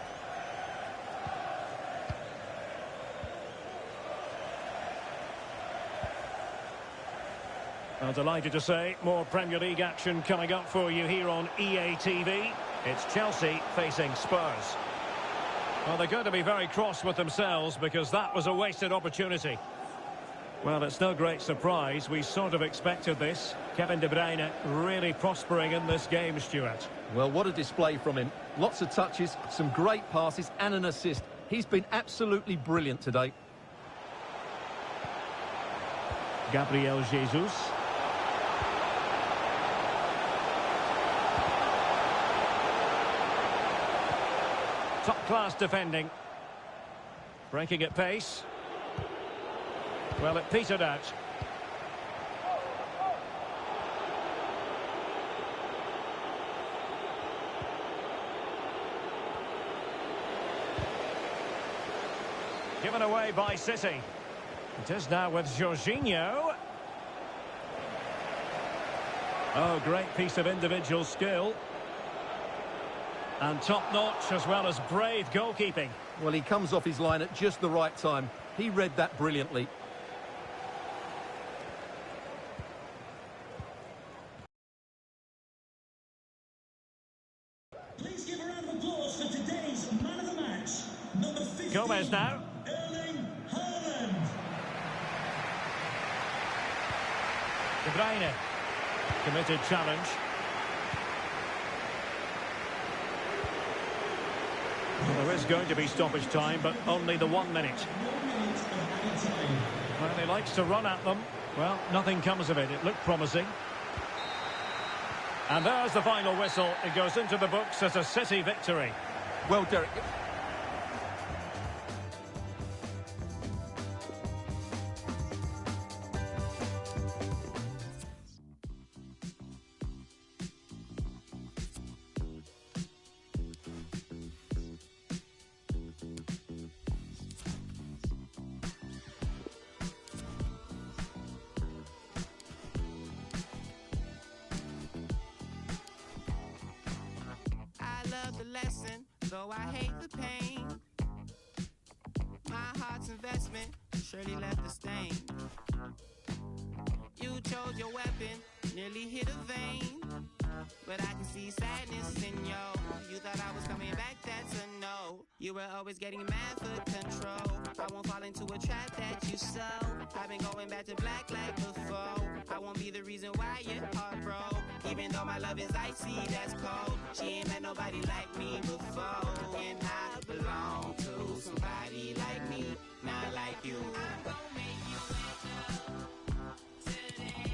I'm delighted to say more Premier League action coming up for you here on EA TV. It's Chelsea facing Spurs. Well, they're going to be very cross with themselves because that was a wasted opportunity. Well, it's no great surprise. We sort of expected this. Kevin De Bruyne really prospering in this game, Stuart. Well, what a display from him. Lots of touches, some great passes and an assist. He's been absolutely brilliant today. Gabriel Jesus. Top-class defending. Breaking at pace. Well, it petered out. Given away by City. It is now with Jorginho. Oh, great piece of individual skill. And top-notch as well as brave goalkeeping. Well, he comes off his line at just the right time. He read that brilliantly. Please give a round of applause for today's man of the match, number 15. Gomez now. De Bruyne. Committed challenge. Well, there is going to be stoppage time, but only the 1 minute. 1 minute of added time. Well, he likes to run at them. Well, nothing comes of it. It looked promising. And there's the final whistle. It goes into the books as a City victory. Well, Derek. Love the lesson, though I hate the pain. My heart's investment surely left a stain. You chose your weapon, nearly hit a vein. But I can see sadness in you. You thought I was coming back, that's a no. You were always getting mad for control. I won't fall into a trap that you sow. I've been going back to black like before. I won't be the reason why your heart broke. Even though my love is icy, that's cold. She ain't met nobody like me before. And I belong to somebody like me, not like you. I'm gonna make you wake up today.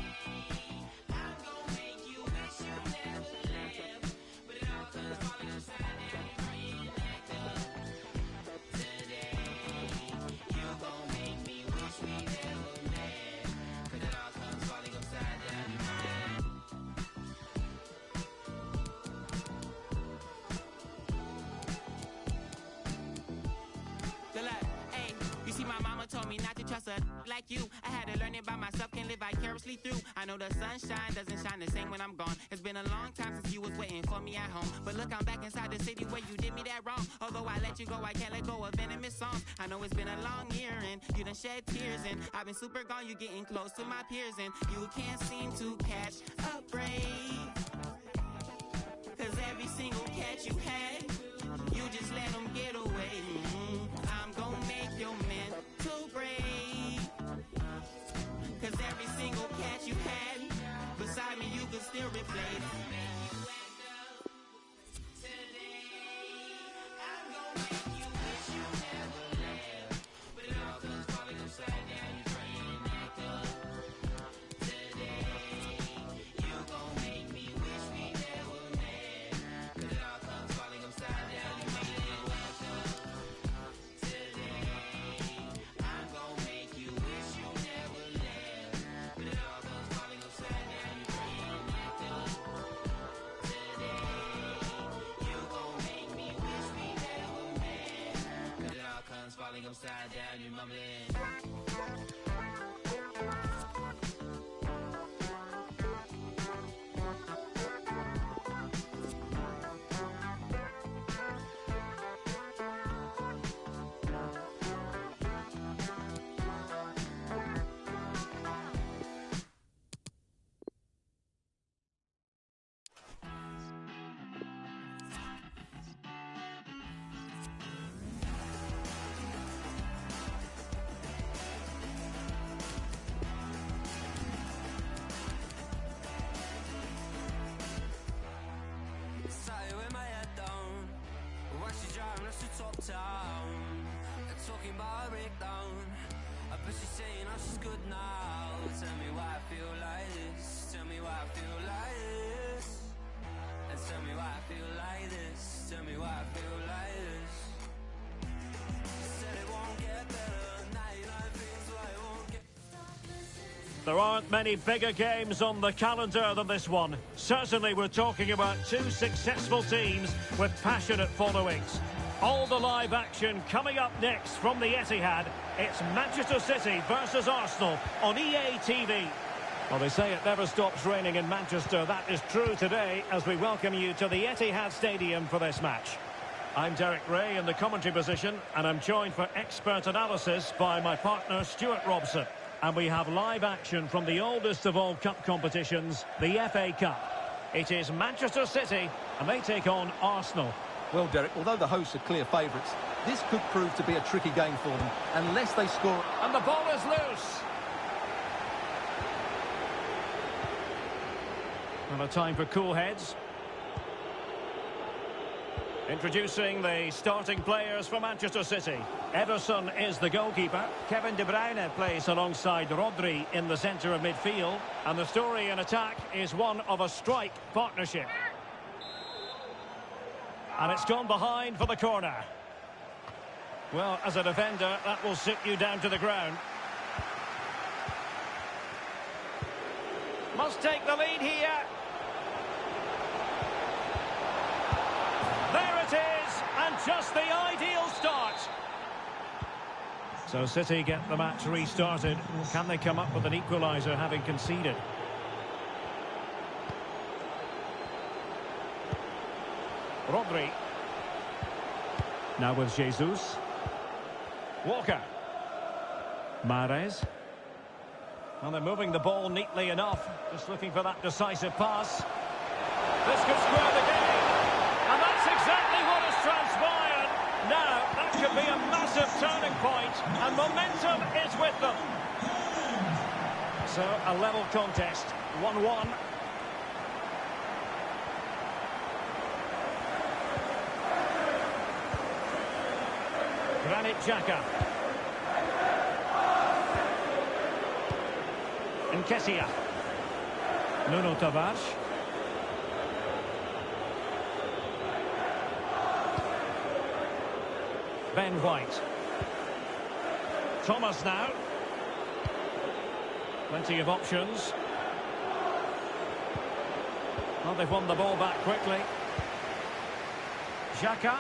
I'm gonna make you wish you never left. But it all comes falling upside down. You're praying back up today. You gon' make me wish we never met. Cause it all comes falling upside down. You see, my mama told me not to trust a like you. I had to learn it by myself, can't live vicariously through. I know the sunshine doesn't shine the same when I'm gone. It's been a long time since you was waiting for me at home. But look, I'm back inside the city where you did me that wrong. Although I let you go, I can't let go of venomous songs. I know it's been a long year and you done shed tears. And I've been super gone, you getting close to my peers. And you can't seem to catch a break. Cause every single catch you had, you just let them get away. I'm gonna make your mental break. Cause every single catch you had, beside me you could still replay. Falling upside down, you're mumbling. Top town, talking about a breakdown. I bet she's saying oh she's good now. Tell me why I feel like this. Tell me why I feel like this. And tell me why I feel like this. Tell me why I feel like this. She said it won't get better. 99 things why it won't get. There aren't many bigger games on the calendar than this one. Certainly we're talking about two successful teams with passionate followings. All the live action coming up next from the Etihad. It's Manchester City versus Arsenal on EA TV. Well, they say it never stops raining in Manchester. That is true today as we welcome you to the Etihad Stadium for this match. I'm Derek Ray in the commentary position, and I'm joined for expert analysis by my partner Stuart Robson. And we have live action from the oldest of all cup competitions, the FA Cup. It is Manchester City, and they take on Arsenal. Well, Derek, although the hosts are clear favourites, this could prove to be a tricky game for them, unless they score. And the ball is loose. And a time for cool heads. Introducing the starting players for Manchester City. Ederson is the goalkeeper. Kevin De Bruyne plays alongside Rodri in the centre of midfield. And the story in attack is one of a strike partnership. And it's gone behind for the corner. Well, as a defender, that will sit you down to the ground. Must take the lead here. There it is, and just the ideal start. So City get the match restarted. Can they come up with an equaliser having conceded? Rodri. Now with Jesus. Walker. Mahrez. Well, they're moving the ball neatly enough. Just looking for that decisive pass. This could square the game. And that's exactly what has transpired. Now, that could be a massive turning point, and momentum is with them. So, a level contest, 1-1. Granit Xhaka. Nketiah. Nuno Tavares. Ben White. Thomas now. Plenty of options. Well, they've won the ball back quickly. Xhaka.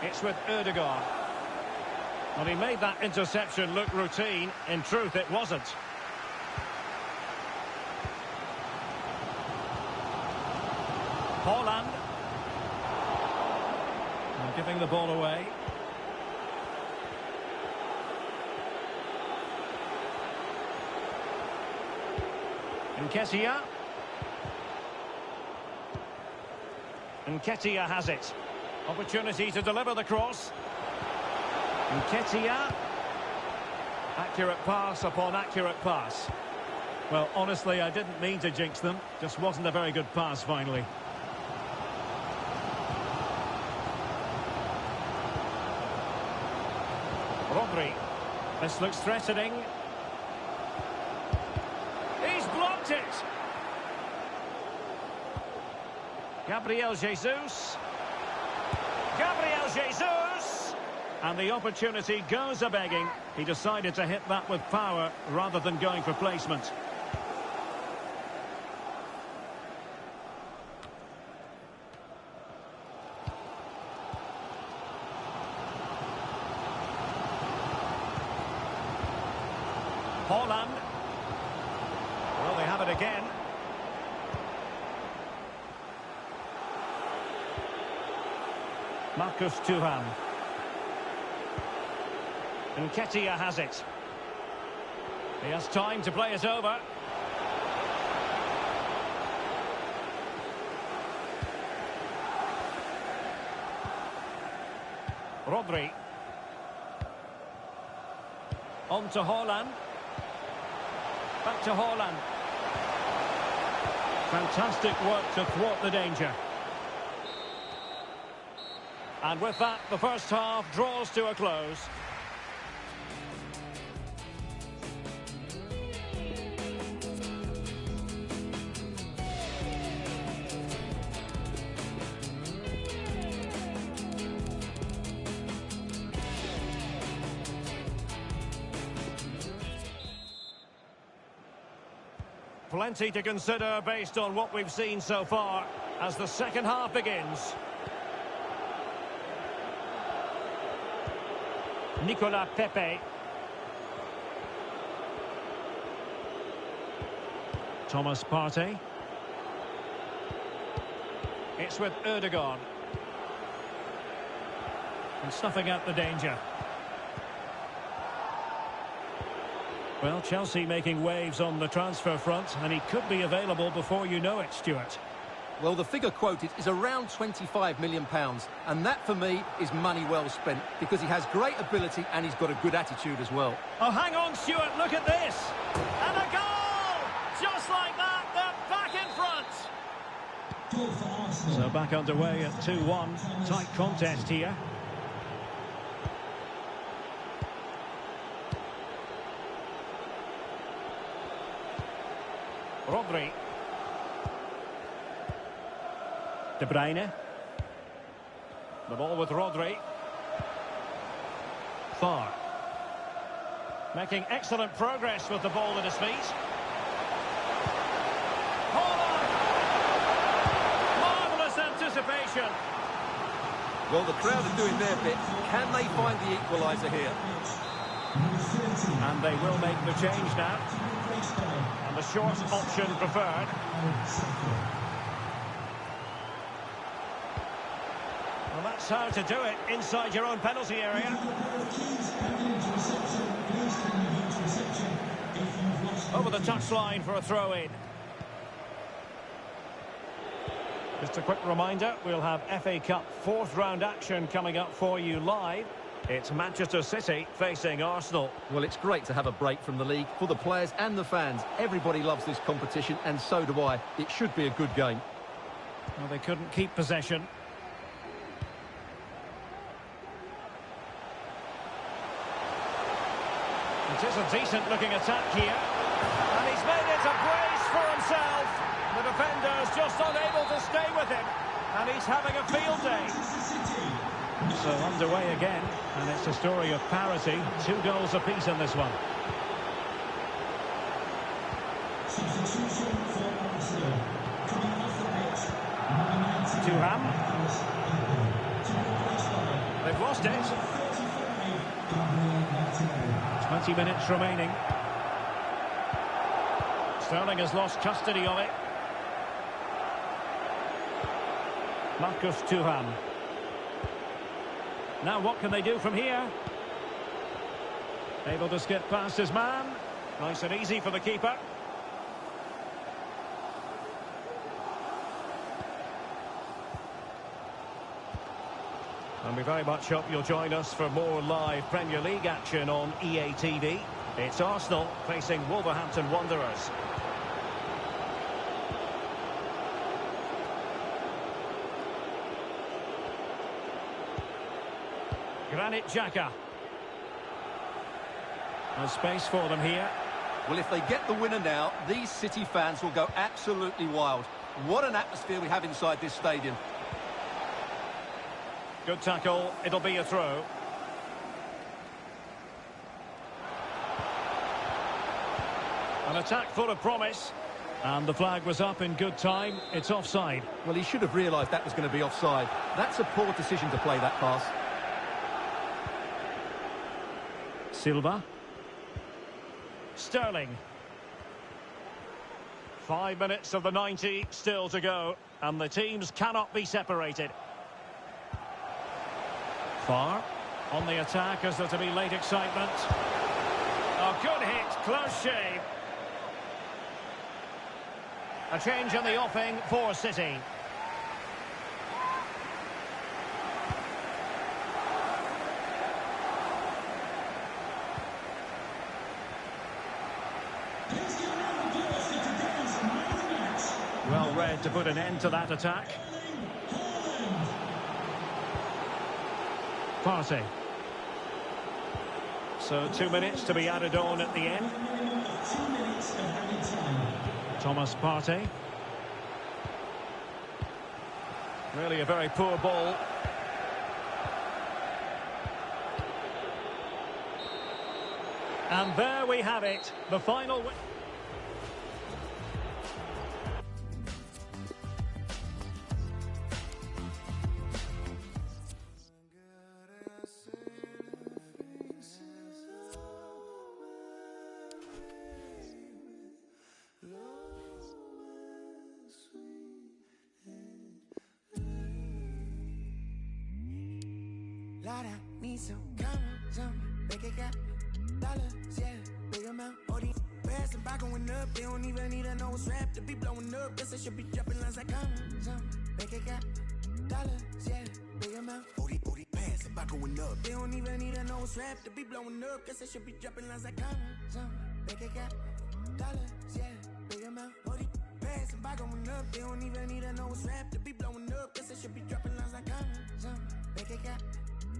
It's with Ødegaard. Well, he made that interception look routine. In truth, it wasn't. Haaland. Giving the ball away. Nketiah. Nketiah has it. Opportunity to deliver the cross. Nketiah. Accurate pass upon accurate pass. Well, honestly, I didn't mean to jinx them. Just wasn't a very good pass finally. Rodri. This looks threatening. He's blocked it. Gabriel Jesus. Gabriel Jesus. And the opportunity goes a-begging. He decided to hit that with power rather than going for placement. Haaland. Well, they have it again. Marcus Thuram. Nketiah has it. He has time to play it over. Rodri. On to Haaland. Back to Haaland. Fantastic work to thwart the danger. And with that, the first half draws to a close. Plenty to consider based on what we've seen so far as the second half begins. Nicolas Pepe. Thomas Partey. It's with Ødegaard. And snuffing out the danger. Well, Chelsea making waves on the transfer front, and he could be available before you know it, Stuart. Well, the figure quoted is around £25 million, and that, for me, is money well spent, because he has great ability and he's got a good attitude as well. Oh, hang on, Stuart, look at this! And a goal! Just like that, they're back in front! Goal for Arsenal. So back underway at 2-1. Tight contest here. Rodri. De Bruyne. The ball with Rodri. Far. Making excellent progress with the ball at his feet. Holland! Marvellous anticipation. Well, the crowd are doing their bit. Can they find the equaliser here? And they will make the change now. And the short option preferred. Well, that's how to do it inside your own penalty area. Over the touchline for a throw-in. Just a quick reminder, we'll have FA Cup fourth round action coming up for you live. It's Manchester City facing Arsenal. Well, it's great to have a break from the league for the players and the fans. Everybody loves this competition, and so do I. It should be a good game. Well, they couldn't keep possession. It is a decent-looking attack here. And he's made it a brace for himself. The defender's just unable to stay with him. And he's having a field day. So underway again, and it's a story of parity. 2 goals apiece in this one. Substitution for Arsenal. Coming off the pitch, Thuram. They've lost it. 20 minutes remaining. Sterling has lost custody of it. Marcus Thuram. Now what can they do from here? Able to skip past his man. Nice and easy for the keeper. And we very much hope you'll join us for more live Premier League action on EA TV. It's Arsenal facing Wolverhampton Wanderers. Granit Xhaka. And space for them here. Well, if they get the winner now, these City fans will go absolutely wild. What an atmosphere we have inside this stadium. Good tackle. It'll be a throw. An attack full of promise. And the flag was up in good time. It's offside. Well, he should have realised that was going to be offside. That's a poor decision to play that pass. Silva. Sterling. 5 minutes of the 90 still to go, and the teams cannot be separated. Far on the attack as there to be late excitement. Oh, good hit, close shave. A change in the offing for City. Well read to put an end to that attack. Partey. So 2 minutes to be added on at the end. 2 minutes of added time. Thomas Partey. Really a very poor ball. And there we have it. The final... God, I need some commas on my bank account. Dollars, yeah, big amount. All these bags and by going up, they don't even need a nose strap to be blowing up. Guess I should be dropping lines like commas on my bank account. Dollars, yeah, big amount. All these bags and by going up, they don't even need a nose strap to be blowing up. Guess I should be dropping lines like commas on my bank account. Dollars, yeah, big amount. All these bags and by going up, they don't even need a nose strap to be blowing up. Guess I should be dropping lines like commas on my bank account.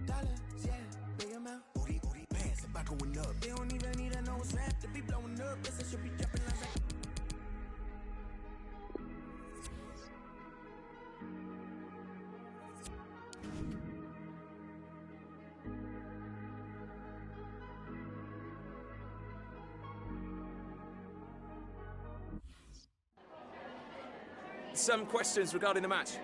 Dollars, yeah, big amount. All these bags and by going up, they don't even need a nose strap to be blowing up. Guess I should be dropping lines like. Some questions regarding the match.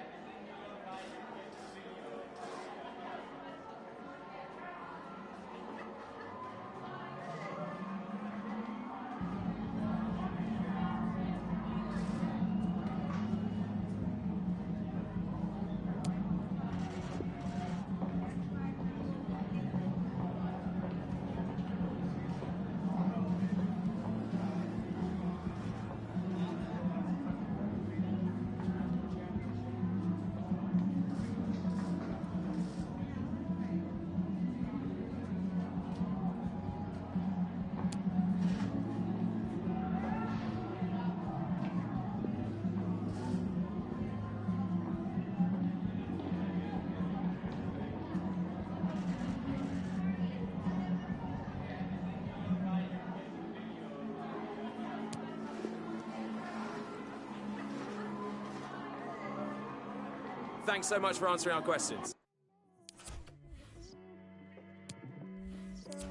Thanks so much for answering our questions.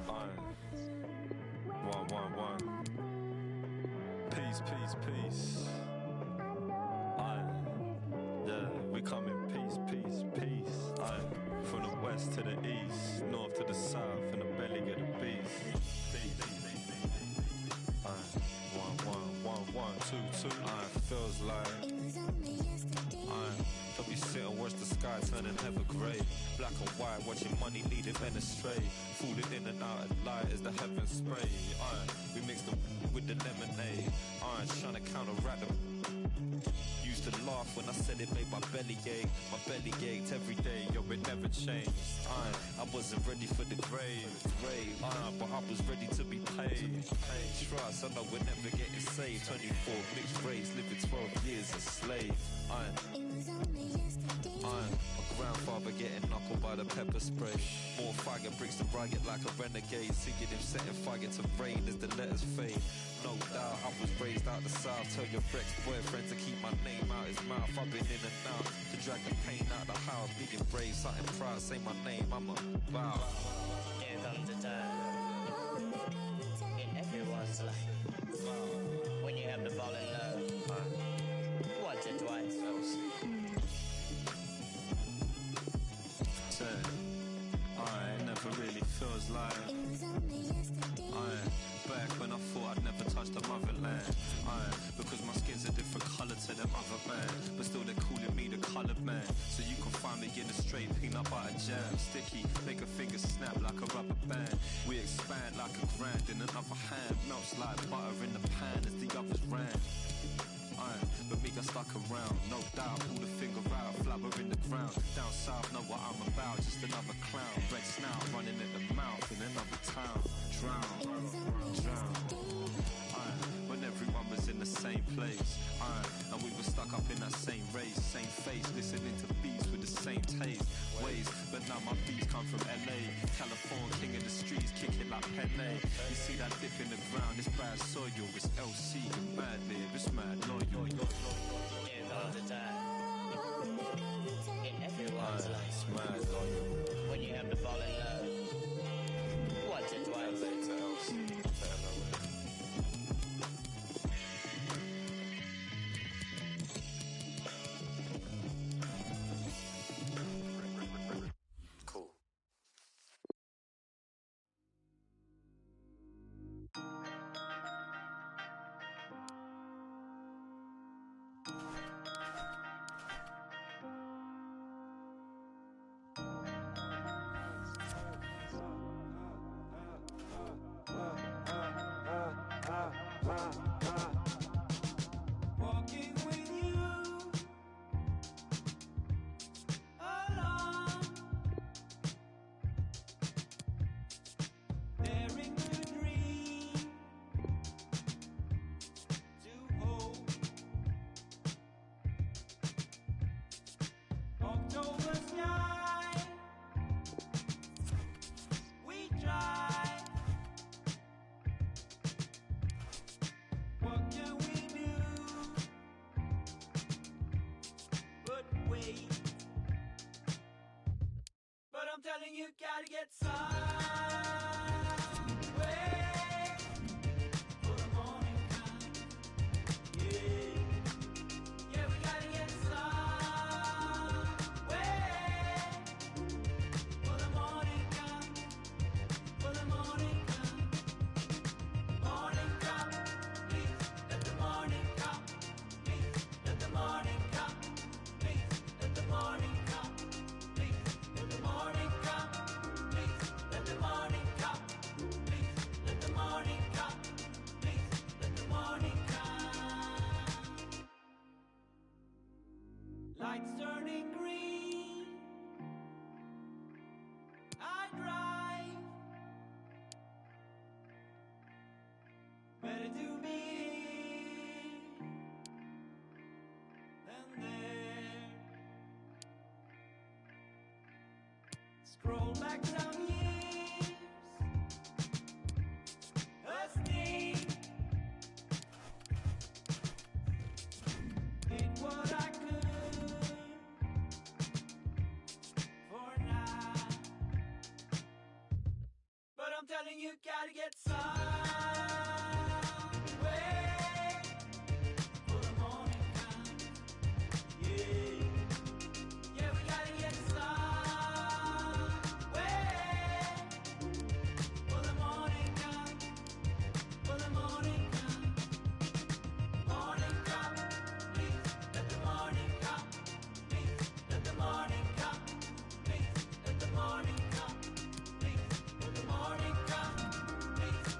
111. Peace, peace, peace. Yeah, we come in peace, peace, peace. From the west to the east, north to the south, in the belly of the beast. Peace. 1, 2, 2. Feels like. Don't be sit and watch the sky turning ever grey. Black and white, watching money leading men astray. Falling in and out of light as the heavens spray. We mix them with the lemonade. Trying to counteract them. Used to laugh when I said it made my belly ache. My belly ached every day, yo, it never changed. I wasn't ready for the grave, but I was ready to be paid. Trust, I know we're never getting saved. 24 mixed race, living 12 years a slave. My grandfather getting knuckled by the pepper spray. More fire bricks to riot like a renegade. Singing him setting fire to rain as the letters fade. No doubt I was raised out the south. Tell your ex-boyfriend to keep my name out his mouth. I've been in and out to drag the pain out the house. Being brave, something proud, say my name, I'm a bow. Here comes the time in everyone's life when you have to fall in love once or twice. It never really feels like back when I thought I'd never touch the motherland. Because my skin's a different colour to them other man. But still they're calling me the coloured man. So you can find me in a straight peanut butter jam. Sticky, make a finger snap like a rubber band. We expand like a grand in another hand. Melts like butter in the pan as the others ran. But me got stuck around, no doubt, pull the finger out, flabber in the ground. Down south, know what I'm about, just another clown. Red snout, running at the mouth in another town. Drown. When everyone was in the same place, and we were stuck up in that same race, same face, listening to beats with the same taste, ways. But now my beats come from LA, California, king of the streets, kicking like Pele. You see that dip in the ground, it's bad soil, it's LC, and mad live, it's mad loyal. Here comes the time in everyone's life mad loyal. when you have to fall in love once or twice. Walking with you along, daring to dream, to hope. October sky, we try. What can we do but wait? But I'm telling you, gotta get some way for the morning come. Yeah, yeah, we gotta get some way for the morning come. For the morning come. Morning come, please let the morning come. Please let the morning come. Please let the morning come. Please let the morning come. Please let the morning come. Please let the morning come. Please let the morning come. Lights turning green. I drive. Better to be here than there. Scroll back some years, a sting. Did what I could for now. But I'm telling you, gotta get some way for the morning come. Yeah, yeah, we gotta get some way for the morning come. For the morning come. Morning come, please let the morning come. Please let the morning come. Please let the morning come. Please let the morning come. Please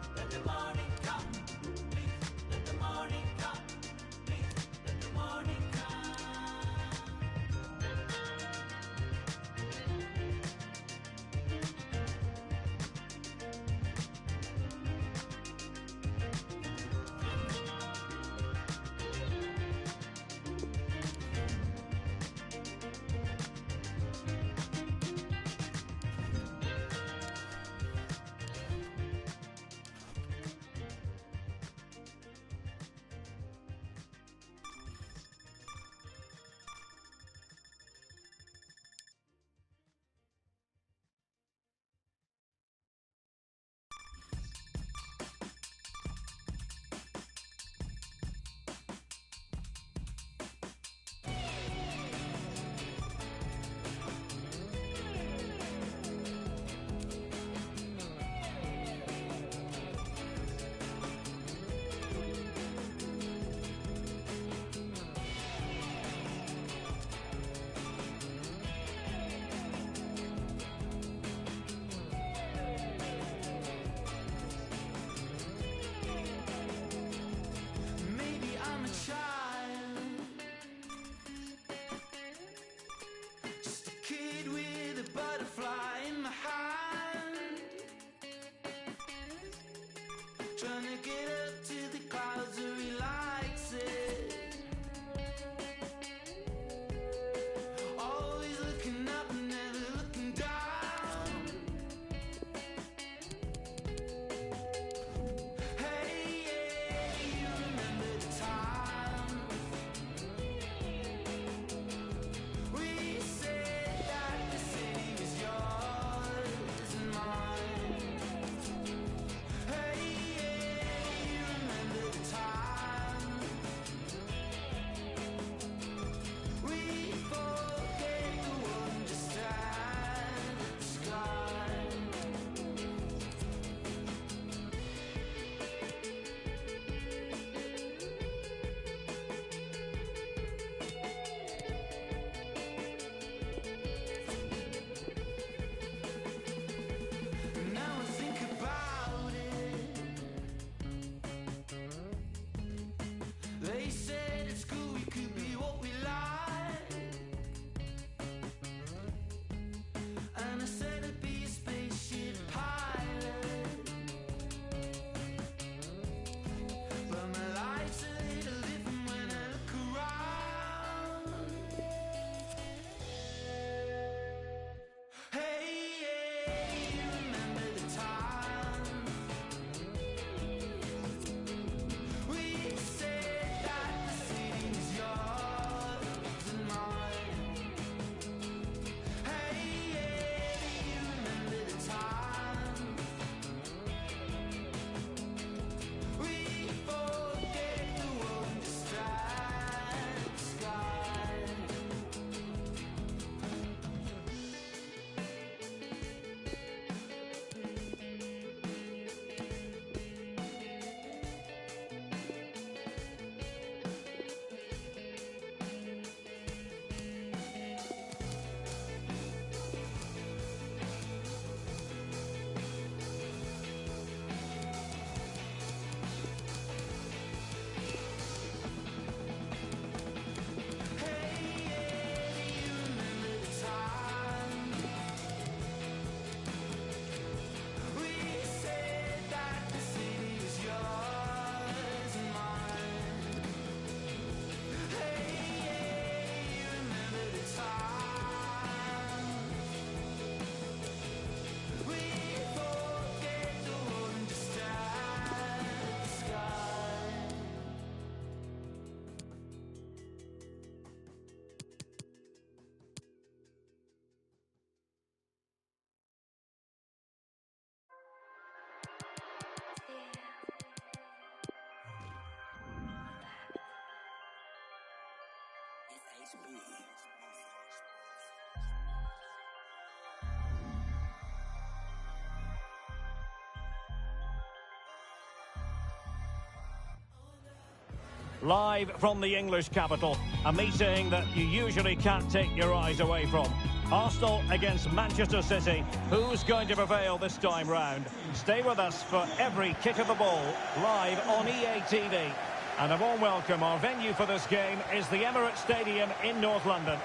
Live from the English capital, a meeting that you usually can't take your eyes away from. Arsenal against Manchester City. Who's going to prevail this time round? Stay with us for every kick of the ball, live on EA TV. And a warm welcome. Our venue for this game is the Emirates Stadium in North London.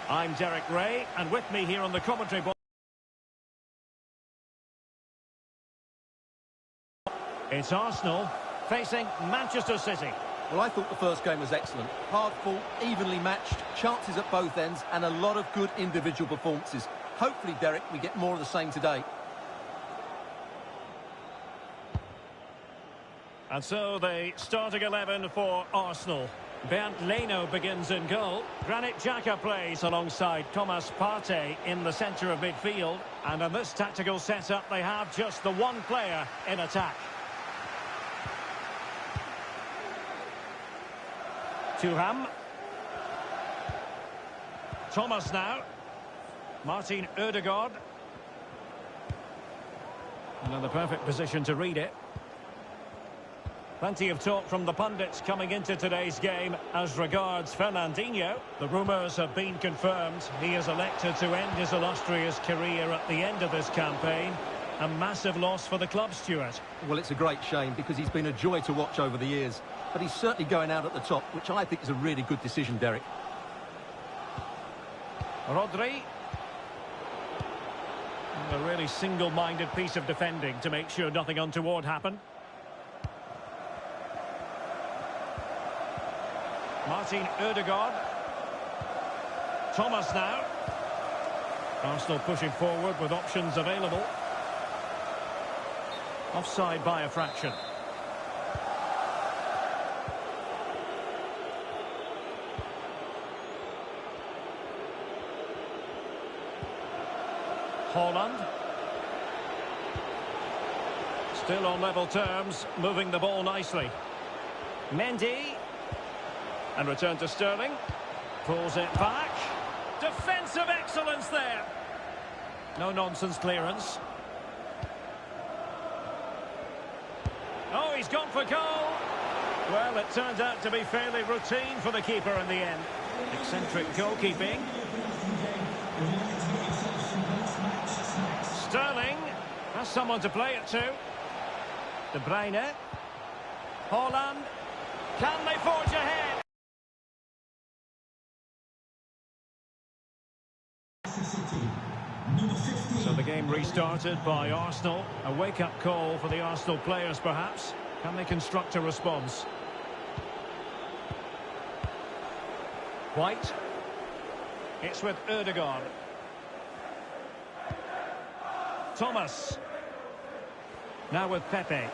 I'm Derek Ray, and with me here on the commentary box, it's Arsenal facing Manchester City. Well, I thought the first game was excellent. Hard fought, evenly matched, chances at both ends, and a lot of good individual performances. Hopefully, Derek, we get more of the same today. And so the starting 11 for Arsenal. Bernd Leno begins in goal. Granit Xhaka plays alongside Thomas Partey in the centre of midfield. And in this tactical setup, they have just the one player in attack. Thuram. Thomas now. Martin Ødegaard. And in the perfect position to read it. Plenty of talk from the pundits coming into today's game as regards Fernandinho. The rumours have been confirmed. He is elected to end his illustrious career at the end of this campaign. A massive loss for the club, Stuart. Well, it's a great shame because he's been a joy to watch over the years. But he's certainly going out at the top, which I think is a really good decision, Derek. Rodri. A really single-minded piece of defending to make sure nothing untoward happened. Martin Ødegaard. Thomas now. Arsenal pushing forward with options available. Offside by a fraction. Haaland. Still on level terms, moving the ball nicely. Mendy. And return to Sterling. Pulls it back. Defensive excellence there. No nonsense clearance. Oh, he's gone for goal. Well, it turned out to be fairly routine for the keeper in the end. Eccentric goalkeeping. Sterling has someone to play it to. De Bruyne. Haaland. Can they forge ahead? So the game restarted by Arsenal. A wake-up call for the Arsenal players, perhaps. Can they construct a response? White. It's with Ødegaard. Thomas. Now with Pepe.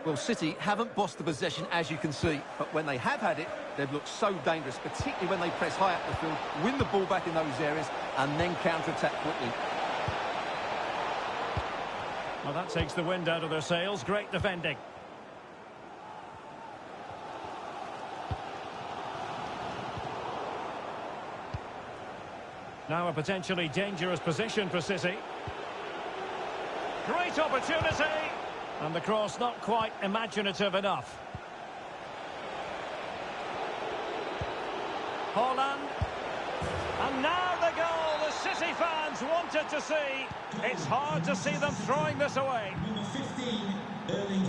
Well, City haven't bossed the possession, as you can see. But when they have had it, they've looked so dangerous, particularly when they press high up the field, win the ball back in those areas, and then counter-attack quickly. Well, that takes the wind out of their sails. Great defending. Now a potentially dangerous position for City. Great opportunity. And the cross not quite imaginative enough. Haaland. And now the goal the City fans wanted to see. It's hard to see them throwing this away.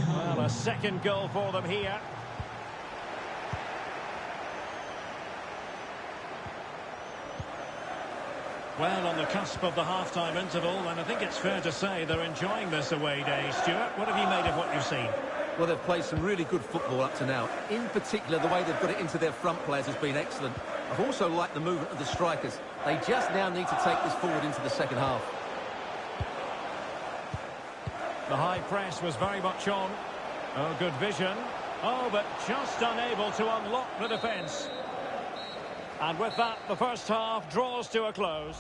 Well, a second goal for them here. Well, on the cusp of the half-time interval, and I think it's fair to say they're enjoying this away day. Stuart, what have you made of what you've seen? Well, they've played some really good football up to now. In particular, the way they've got it into their front players has been excellent. I've also liked the movement of the strikers. They just now need to take this forward into the second half. The high press was very much on. Oh, good vision. Oh, but just unable to unlock the defence. And with that, the first half draws to a close.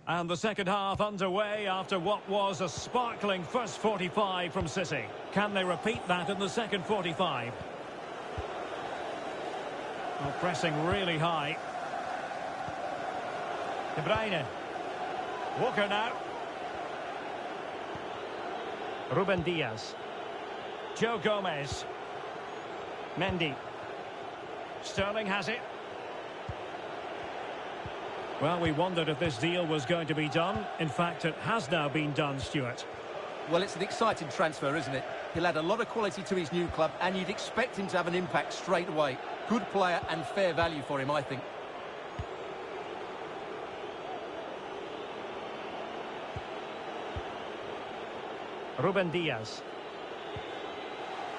And the second half underway after what was a sparkling first 45 from City. Can they repeat that in the second 45? Well, pressing really high. De Bruyne. Walker now. Ruben Diaz. Joe Gomez. Mendy. Sterling has it. Well, we wondered if this deal was going to be done. In fact, it has now been done, Stuart. Well, it's an exciting transfer, isn't it? He'll add a lot of quality to his new club, and you'd expect him to have an impact straight away. Good player and fair value for him, I think. Ruben Diaz.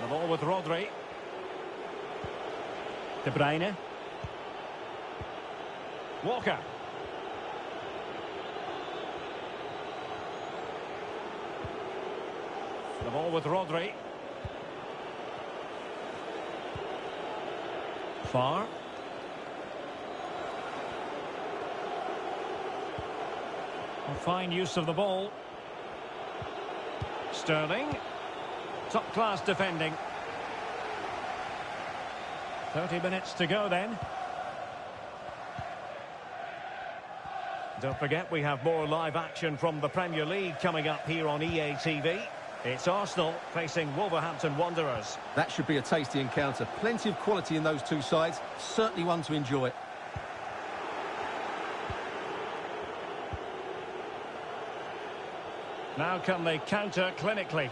The ball with Rodri. De Bruyne. Walker. The ball with Rodri. Far. A fine use of the ball. Sterling. Top class defending. 30 minutes to go then. Don't forget we have more live action from the Premier League coming up here on EA TV. It's Arsenal facing Wolverhampton Wanderers. That should be a tasty encounter. Plenty of quality in those two sides. Certainly one to enjoy. Now can they counter clinically?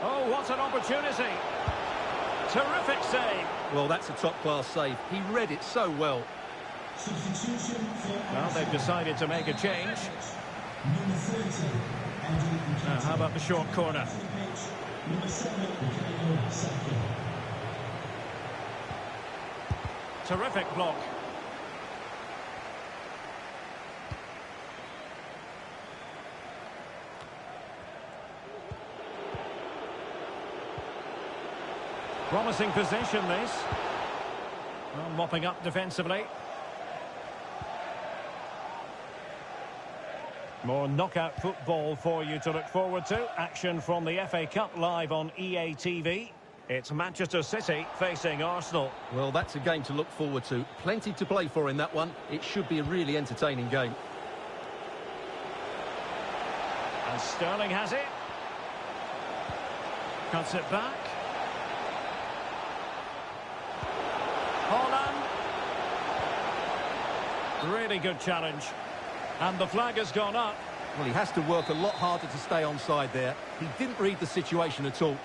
Oh, what an opportunity. Terrific save. Well, that's a top-class save. He read it so well. Well, they've decided to make a change. Now, how about the short corner? Terrific block. Promising possession, this. Well, mopping up defensively. More knockout football for you to look forward to. Action from the FA Cup live on EA TV. It's Manchester City facing Arsenal. Well, that's a game to look forward to. Plenty to play for in that one. It should be a really entertaining game. And Sterling has it. Cuts it back. Haaland. Really good challenge. And the flag has gone up. Well, he has to work a lot harder to stay onside there. He didn't read the situation at all.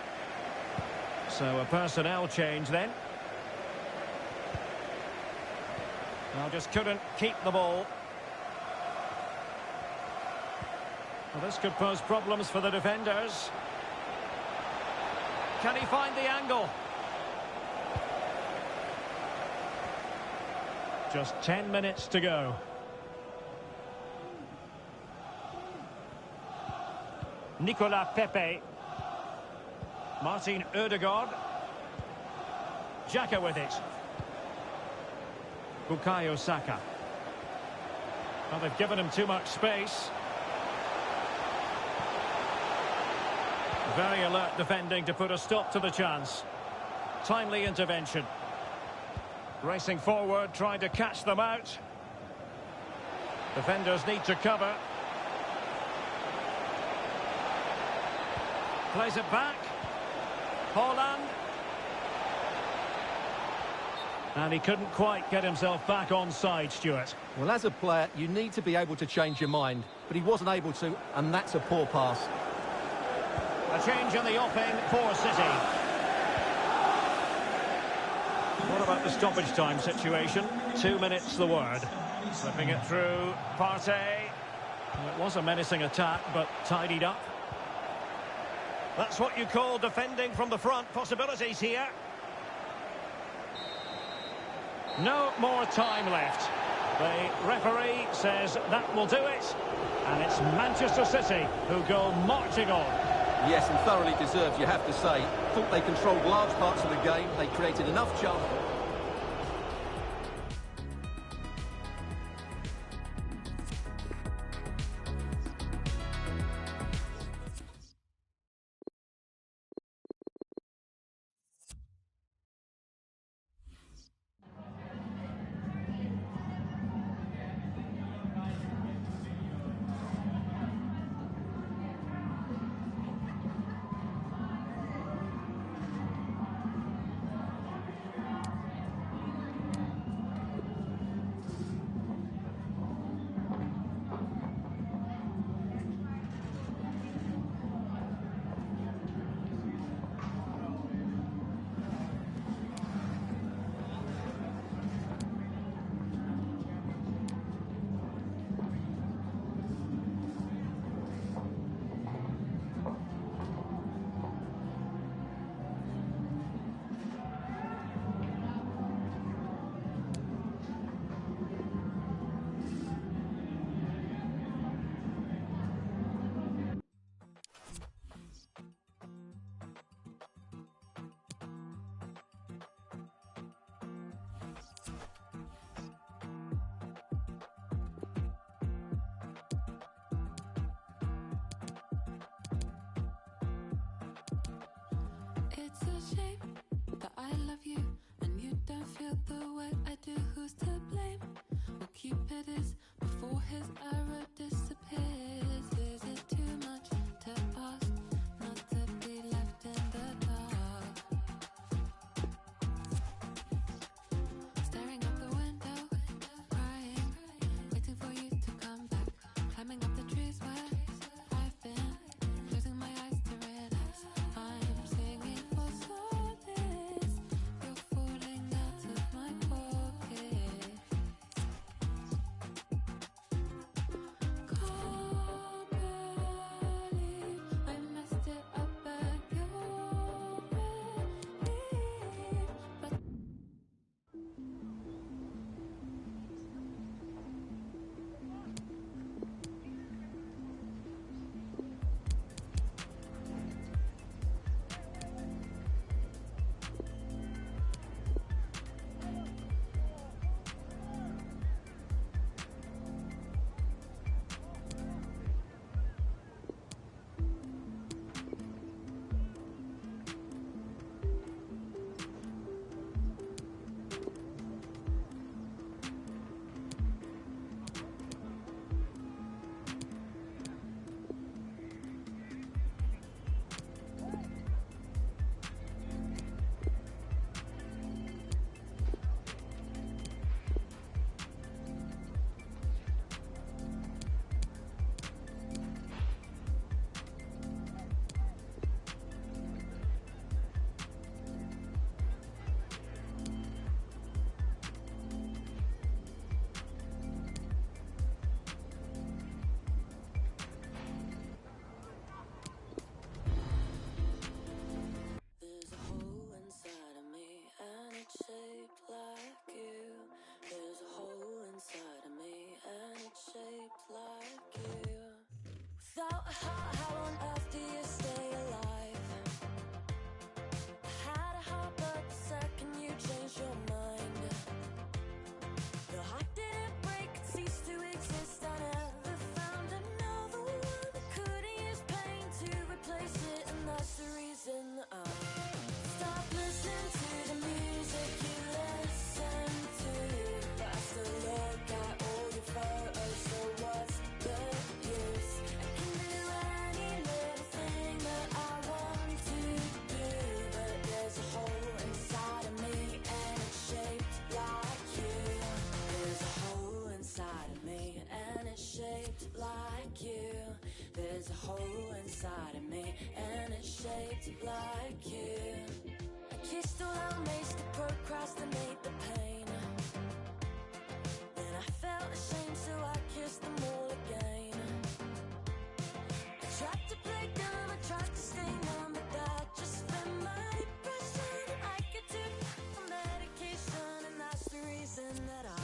So a personnel change then. Well, just couldn't keep the ball. Well, this could pose problems for the defenders. Can he find the angle? Just 10 minutes to go. Nicolas Pepe. Martin Ødegaard. Xhaka with it. Bukayo Saka. Well, they've given him too much space. Very alert defending to put a stop to the chance. Timely intervention. Racing forward, trying to catch them out. Defenders need to cover. Plays it back. Haaland. And he couldn't quite get himself back onside, Stuart. Well, as a player, you need to be able to change your mind. But he wasn't able to, and that's a poor pass. A change in the offing for City. What about the stoppage time situation? 2 minutes the word. Slipping it through. Partey. Well, it was a menacing attack, but tidied up. That's what you call defending from the front. Possibilities here. No more time left. The referee says that will do it. And it's Manchester City who go marching on. Yes, and thoroughly deserved, you have to say. Thought they controlled large parts of the game. They created enough chance. It's a shame that I love you and you don't feel the way I do. Who's to blame? Well, Cupid is before his arrow disappears. Is it too much to ask not to be left in the dark? Staring out the window, crying, waiting for you to come back. Climbing up the trees where I've been, closing my eyes to realize I'm singing for solace. You're falling out of my pocket. Can't believe I messed it up, but you're relieved. But there's a hole inside of me and it's shaped like you. There's a hole inside of me and it's shaped like you. Without a heart, how on earth do you stay alive? I had a heart, but the second you changed your mind, the heart didn't break, it ceased to exist. I never found another one that couldn't use pain to replace it, and that's the reason I stop listening to the music you listen to. But I still look at all your photos, so what's the use? I can do any little thing that I want to do, but there's a hole inside of me and it's shaped like you. There's a hole inside of me and it's shaped like you. There's a hole inside of me and it's shaped like you. I kissed all our mates to procrastinate the pain. Then I felt ashamed, so I kissed them all again. I tried to play dumb, I tried to stay numb, but that just fit my depression. I could do for medication, and that's the reason that I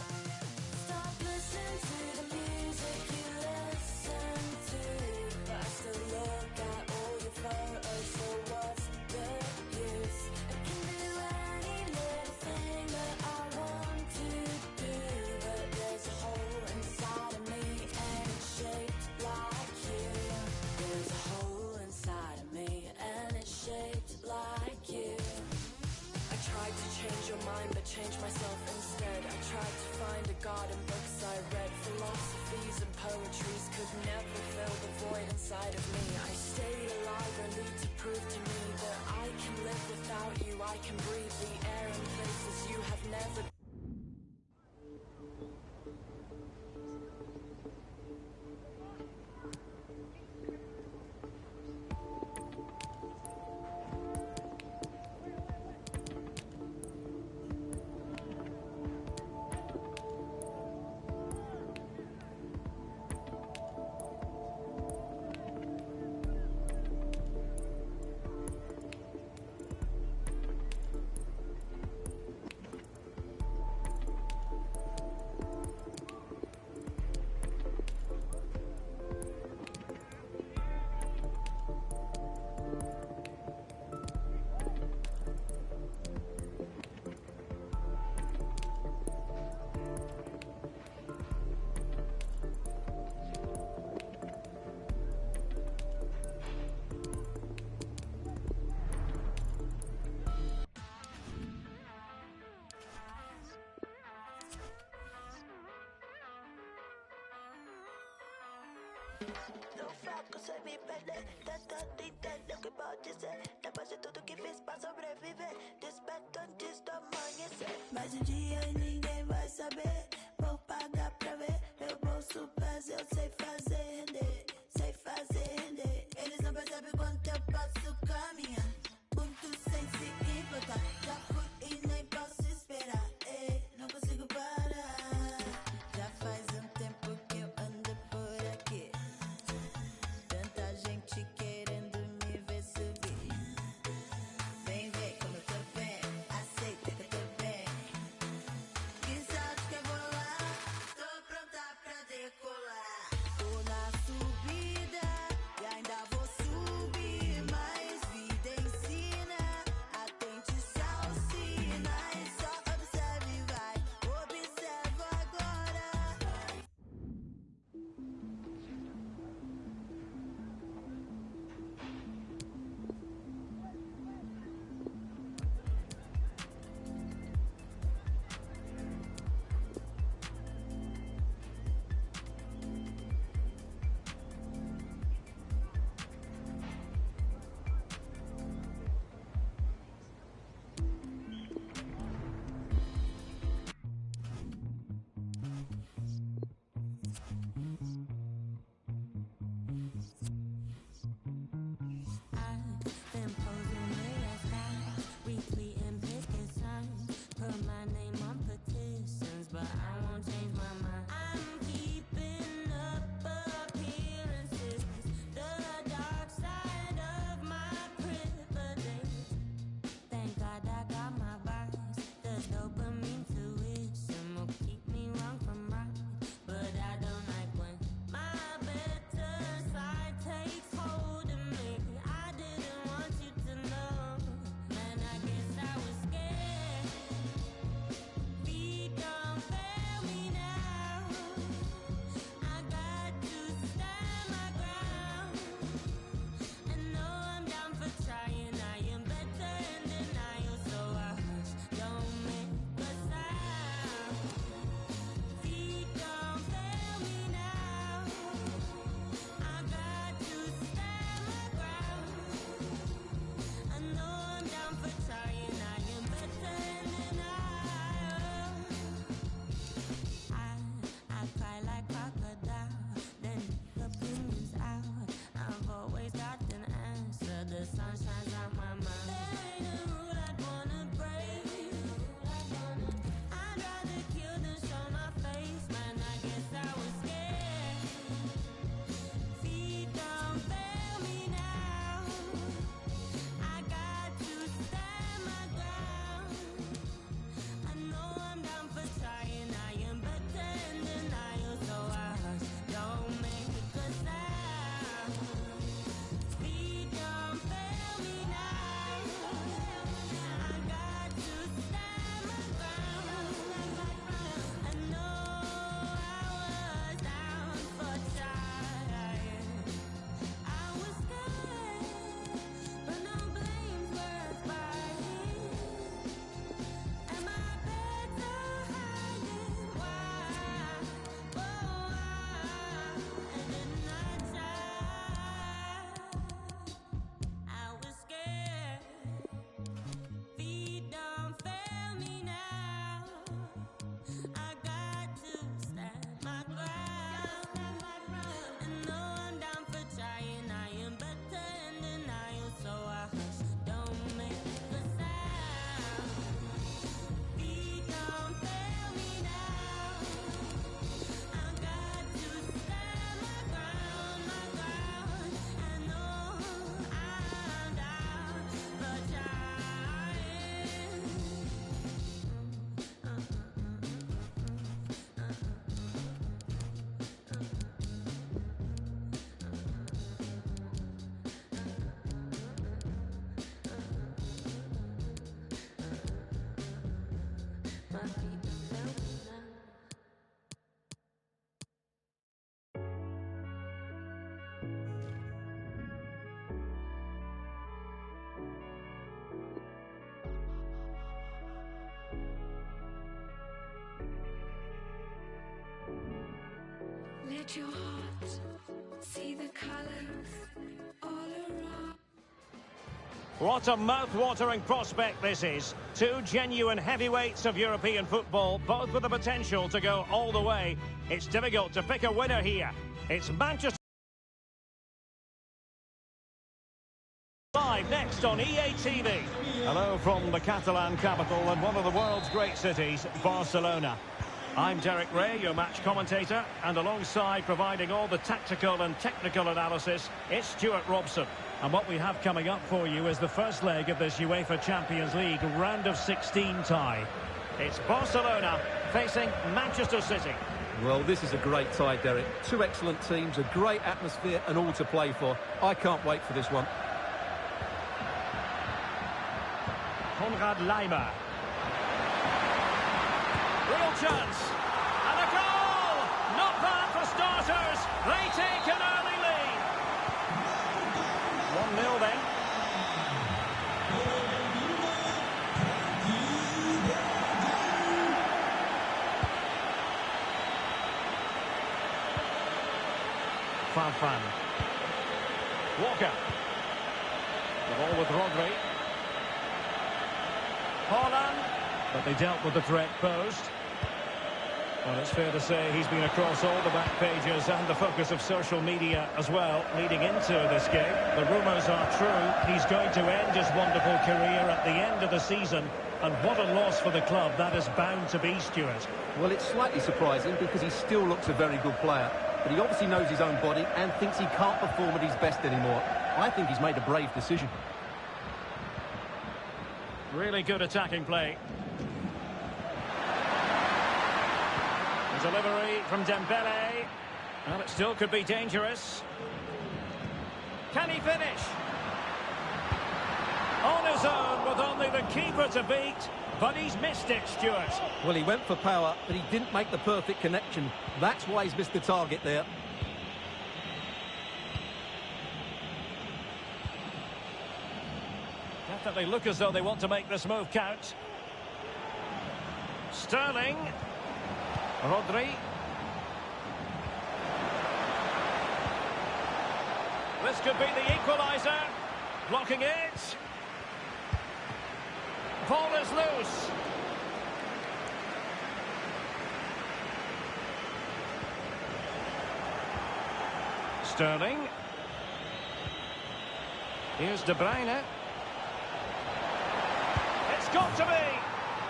stopped listening to the music you listen to. But I still look at all your photos, so what's the use? I can do any little thing that I want to do, but there's a hole inside of me and it's shaped like you. There's a hole inside of me and it's shaped like you. I tried to change your mind, but changed myself instead. I tried to find a God in books I read. Philosophies and poetries could never fill the void inside of me. I stayed alive only to prove to me that I can live without you. I can breathe the air in places you have never. Não fraco sem me perder. Tentando entender o que pode ser. Depois de tudo que fiz pra sobreviver, desperto antes do amanhecer. Mas um dia ninguém vai saber. Vou pagar pra ver. Meu bolso pesa, eu sei fazer render. Sei fazer render. Eles não percebem quanto eu posso caminhar. Muito sem se importar. Já fui e nem posso esperar. Ei, não consigo parar. Já faz um tempo que eu ando por aqui. Tanta gente querendo me ver subir. Vem ver como eu tô bem. Aceita que eu tô bem. Que sorte que eu vou lá. Tô pronta pra decolar. Tô na subida e ainda vou subir. Mais vida ensina. Atente-se aos sinais. Só observe e vai. Observo agora. I've been posing in the sky, retweeting picket signs, put my name on petitions, but I won't change my mind. I'm keeping up appearances, the dark side of my privilege. Thank God I got my vice, the dopamine tuition will keep me wrong from right, but I don't like when my better side takes hold of me. I didn't want you to know, man, I guess I was scared. Feet don't fail me now. I got to stand my ground. I know I'm down for trying. I am better in denial, so I hush. Don't make a sound. Feet don't fail me now. I got to stand my ground. I know I'm down for trying. I am better in denial. I cry like crocodile, then the opinions out. I've always got an answer. The sun shines out my mind. There ain't a rule I'd wanna break. I'd rather kill than show my face. Man, I guess I was scared. Feet don't fail me now. I got to stand my ground. I know I'm down for trying. I am better in denial, so I hush. Don't make a sound. Feet don't fail me now. I got to stand my ground. I know I was down for trying. I was scared, but no blame's worth buying. Am I better hiding? Why? Oh, why? And then I tried. I was scared. Feet don't fail me now. I got to stand my ground. I know I'm down for trying. I am better in denial, so I hush. Don't make a sound. Feet don't fail me now. I got to stand my ground, my ground. I know I'm down for trying. My feet don't fail me now. Let your heart See the colors all around. What a mouth-watering prospect this is. Two genuine heavyweights of European football, both with the potential to go all the way. It's difficult to pick a winner here. It's Manchester live next on EA TV. Hello from the Catalan capital and one of the world's great cities, Barcelona. I'm Derek Ray, your match commentator, and alongside providing all the tactical and technical analysis, it's Stuart Robson. And what we have coming up for you is the first leg of this UEFA Champions League round of 16 tie. It's Barcelona facing Manchester City. Well, this is a great tie, Derek. Two excellent teams, a great atmosphere and all to play for. I can't wait for this one. Konrad Laimer. Real chance. And a goal! Not bad for starters. They take an early lead. 1-0 then. Fifa. Walker. The ball with Rodri. Haaland, but they dealt with the threat posed. Well, it's fair to say he's been across all the back pages and the focus of social media as well, leading into this game. The rumours are true. He's going to end his wonderful career at the end of the season. And what a loss for the club that is bound to be, Stuart. Well, it's slightly surprising because he still looks a very good player. But he obviously knows his own body and thinks he can't perform at his best anymore. I think he's made a brave decision. Really good attacking play. Delivery from Dembele. Well, it still could be dangerous. Can he finish? On his own with only the keeper to beat, but he's missed it, Stuart. Well, he went for power, but he didn't make the perfect connection. That's why he's missed the target there. Definitely look as though they want to make this move count. Sterling. Rodri. This could be the equaliser. Blocking it. Ball is loose. Sterling. Here's De Bruyne. It's got to be.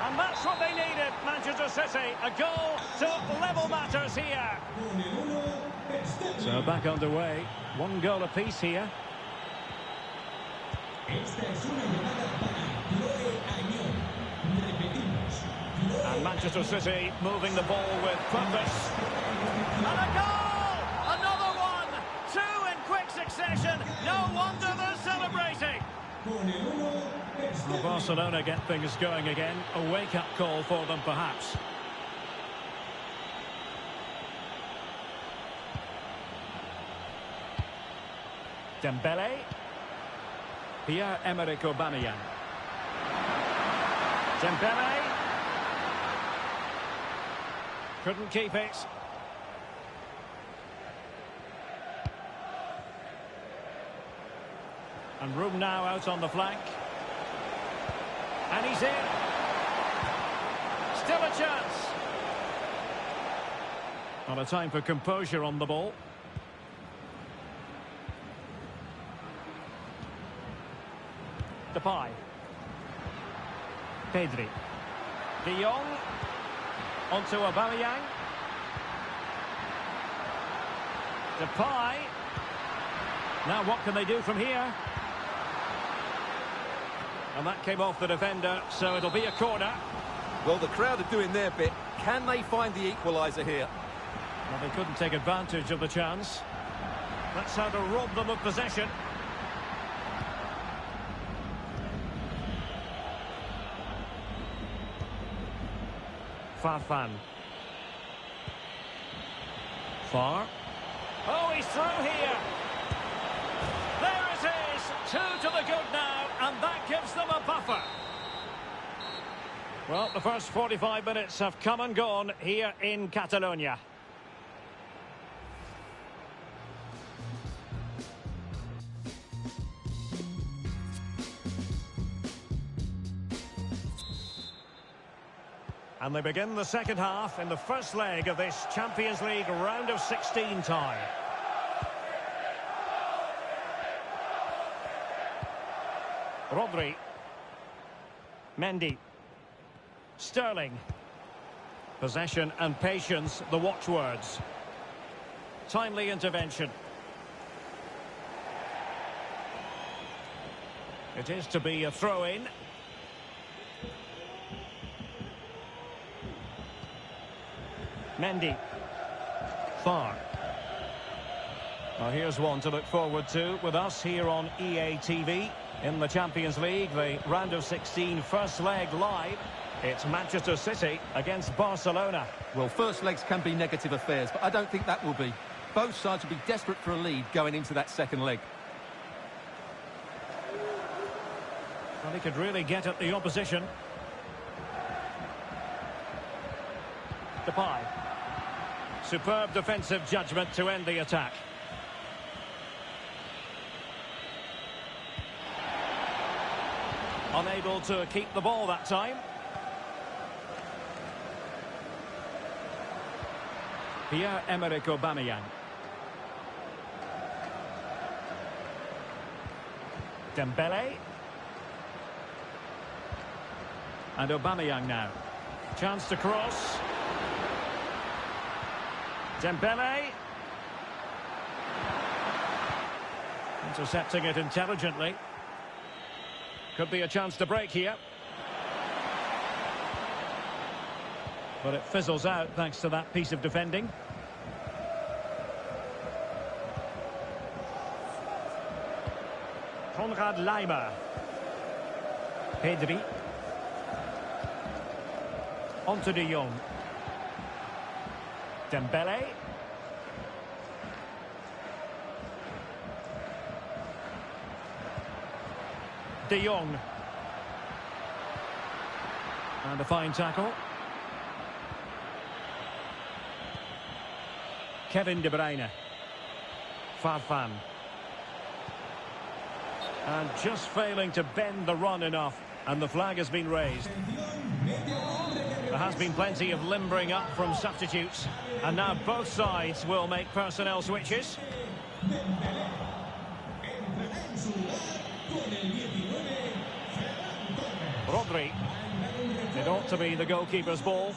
And that's what they needed, Manchester City. A goal to level matters here. So back underway. One goal apiece here. And Manchester City moving the ball with purpose. And a goal! Another one! Two in quick succession. No wonder they're celebrating. Well, Barcelona get things going again. A wake-up call for them, perhaps. Dembele. Pierre-Emerick Aubameyang. Dembele. Couldn't keep it. And room now out on the flank. And he's in. Still a chance. Not a time for composure on the ball. Depay. Pedri. De Jong. Onto Aubameyang. Depay. Now what can they do from here? And that came off the defender, so it'll be a corner. Well, the crowd are doing their bit. Can they find the equaliser here? Well, they couldn't take advantage of the chance. That's how to rob them of possession. Farfan. Far. Oh, he's through here. There it is. 2 to the good now, and that gives them a buffer. Well, the first 45 minutes have come and gone here in Catalonia. And they begin the second half in the first leg of this Champions League round of 16 tie. Rodri. Mendy. Sterling. Possession and patience, the watchwords. Timely intervention. It is to be a throw-in. Mendy. Far. Well, here's one to look forward to with us here on EA TV. In the Champions League, the round of 16 first leg live. It's Manchester City against Barcelona. Well, first legs can be negative affairs, but I don't think that will be. Both sides will be desperate for a lead going into that second leg. Well, he could really get at the opposition. Depay. Superb defensive judgment to end the attack. Unable to keep the ball that time. Pierre-Emerick Aubameyang. Dembele. And Aubameyang now. Chance to cross. Dembele. Intercepting it intelligently. Could be a chance to break here. But it fizzles out thanks to that piece of defending. Konrad Laimer. Pedri. Onto De Jong. Dembele. De Jong. And a fine tackle. Kevin De Bruyne. Farfan. And just failing to bend the run enough. And the flag has been raised. There has been plenty of limbering up from substitutes. And now both sides will make personnel switches. Rodri. It ought to be the goalkeeper's ball.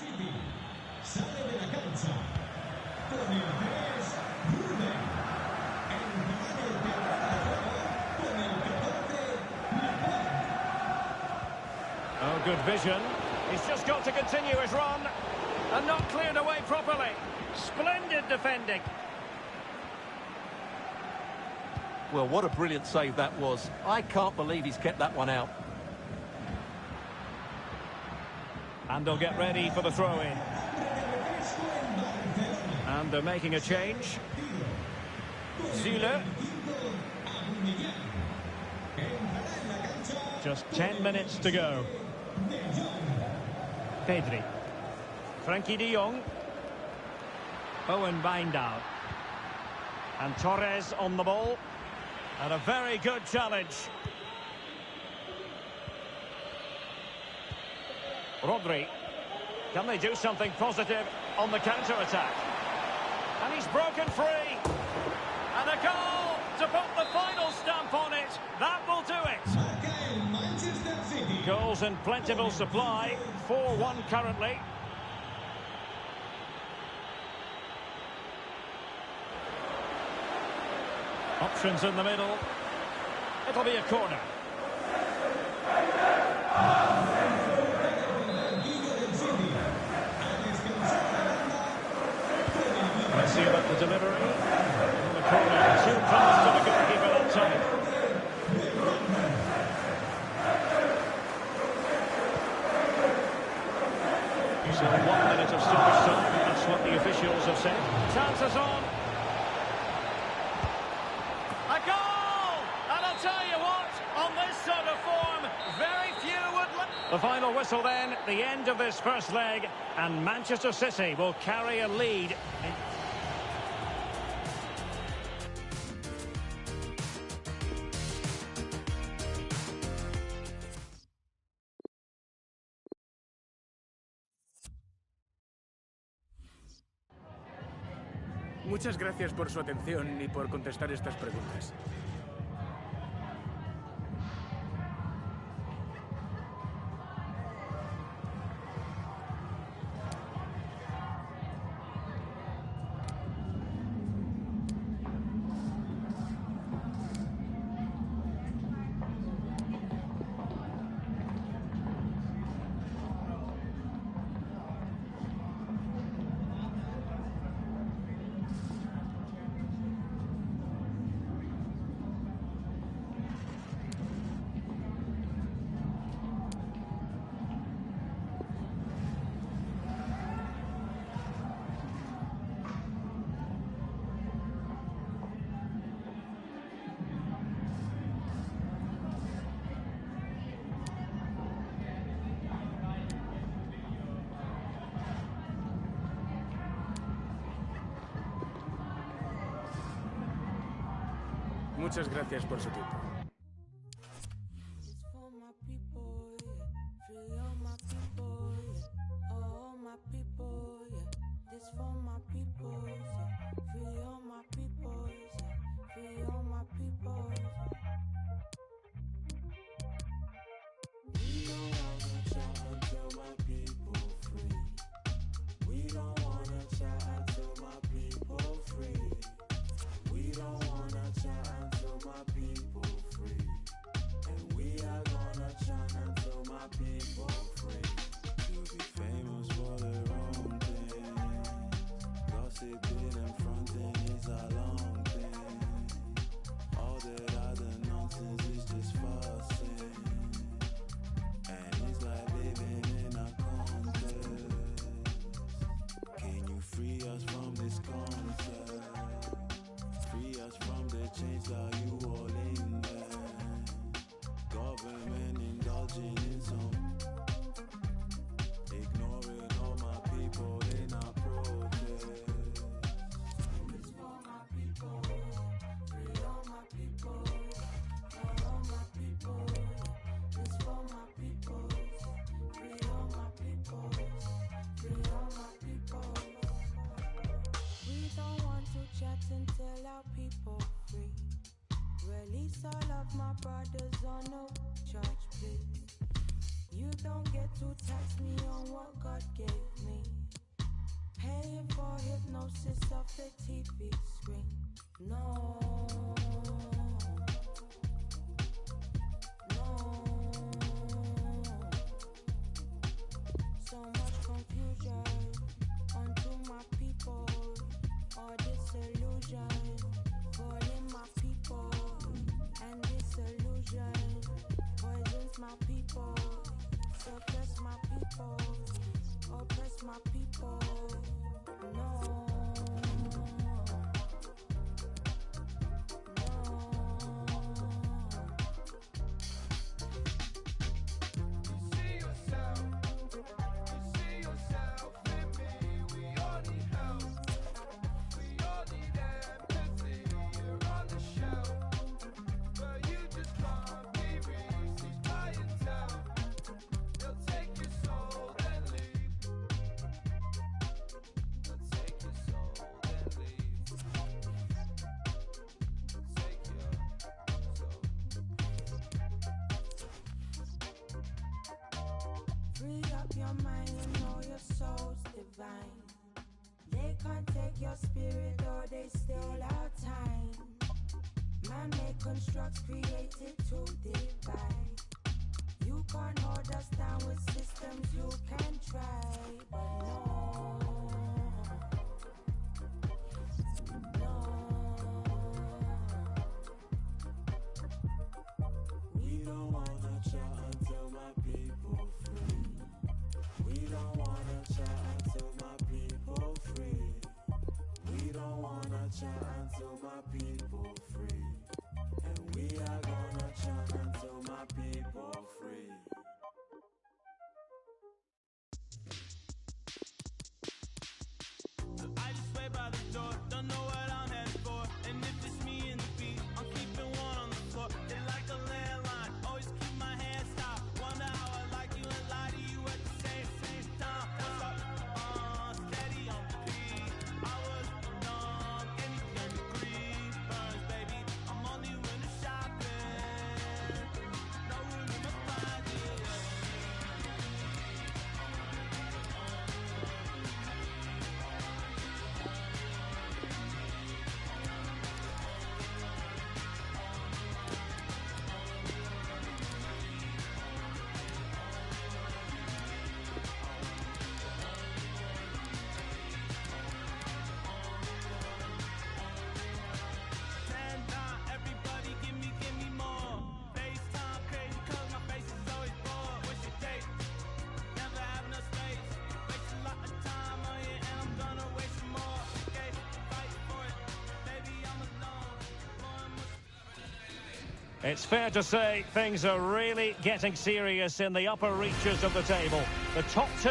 Oh, good vision. He's just got to continue his run. And not cleared away properly. Splendid defending. Well, what a brilliant save that was. I can't believe he's kept that one out. And they'll get ready for the throw-in. And they're making a change. Zule. Just 10 minutes to go. Pedri. Frankie de Jong. Owen Wijndal. And Torres on the ball. And a very good challenge. Rodri. Can they do something positive on the counter-attack? And he's broken free. And a goal to put the final stamp on it. That will do it. Goals in plentiful supply. 4-1 currently. Options in the middle. It'll be a corner. Let's see about the delivery. And the corner too close to the goalkeeper that time. So 1 minute of stoppage time. That's what the officials have said. Chances on. A goal! And I'll tell you what, on this sort of form, very few would... The final whistle then, the end of this first leg, and Manchester City will carry a lead. Muchas gracias por su atención y por contestar estas preguntas. Muchas gracias por su tiempo. Until our people free. Release all of my brothers on no charge, please. You don't get to tax me on what God gave me. Paying for hypnosis off the TV screen. No. So much confusion onto my people. All disillusion, falling my people, and disillusion poisons my people, suppress my people, oppress my people. No. Free up your mind and know your soul's divine. They can't take your spirit or they steal our time. Man-made constructs created to divide. You can't hold us down with systems you can try, but no. We don't wanna chat until my people free. We don't wanna chat until my people free. We don't wanna chat until my people free. And we are gonna chat until my people free. It's fair to say things are really getting serious in the upper reaches of the table. The top two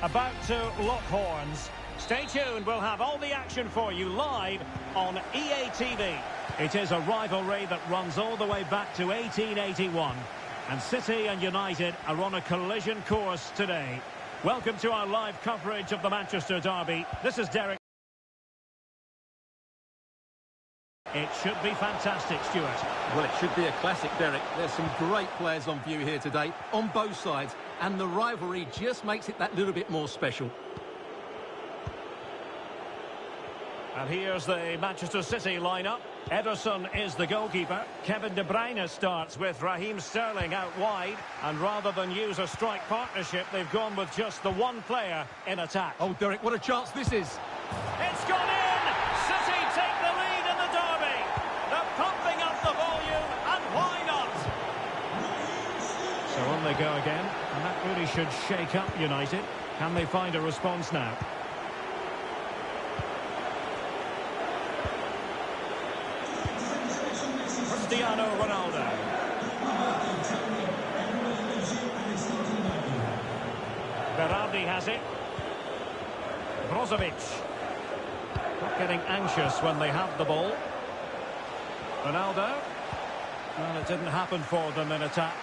about to lock horns. Stay tuned, we'll have all the action for you live on EA TV. It is a rivalry that runs all the way back to 1881. And City and United are on a collision course today. Welcome to our live coverage of the Manchester derby. This is Derek. It should be fantastic, Stuart. Well, it should be a classic, Derek. There's some great players on view here today, on both sides, and the rivalry just makes it that little bit more special. And here's the Manchester City lineup. Ederson is the goalkeeper. Kevin De Bruyne starts with Raheem Sterling out wide. And rather than use a strike partnership, they've gone with just the one player in attack. Oh, Derek, what a chance this is. It's gone in! City take the lead in the derby. They're pumping up the volume, and why not? So on they go again, and that really should shake up United. Can they find a response now? Cristiano Ronaldo. Berardi has it. Brozovic. Not getting anxious when they have the ball. Ronaldo. Well, it didn't happen for them in attack.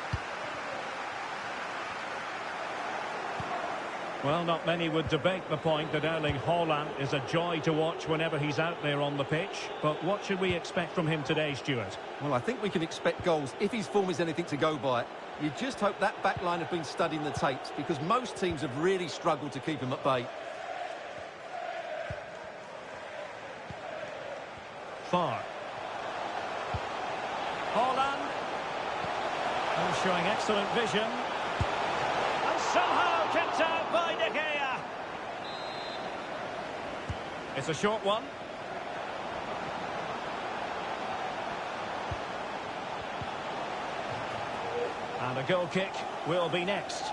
Well, not many would debate the point that Erling Haaland is a joy to watch whenever he's out there on the pitch. But what should we expect from him today, Stuart? Well, I think we can expect goals if his form is anything to go by. You just hope that back line have been studying the tapes, because most teams have really struggled to keep him at bay. Far. Haaland. Oh, showing excellent vision. And somehow kept out by De Gea. It's a short one. And a goal kick will be next.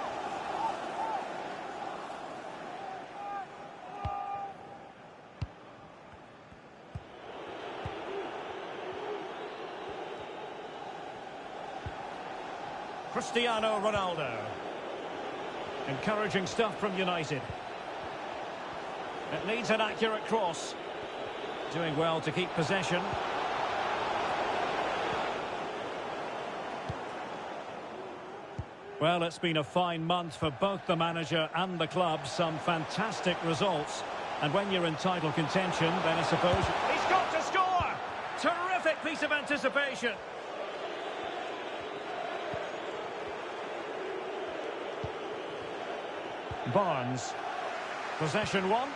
Cristiano Ronaldo. Encouraging stuff from United. It needs an accurate cross. Doing well to keep possession. Well, it's been a fine month for both the manager and the club. Some fantastic results. And when you're in title contention, then I suppose... He's got to score! Terrific piece of anticipation. Barnes. Possession one.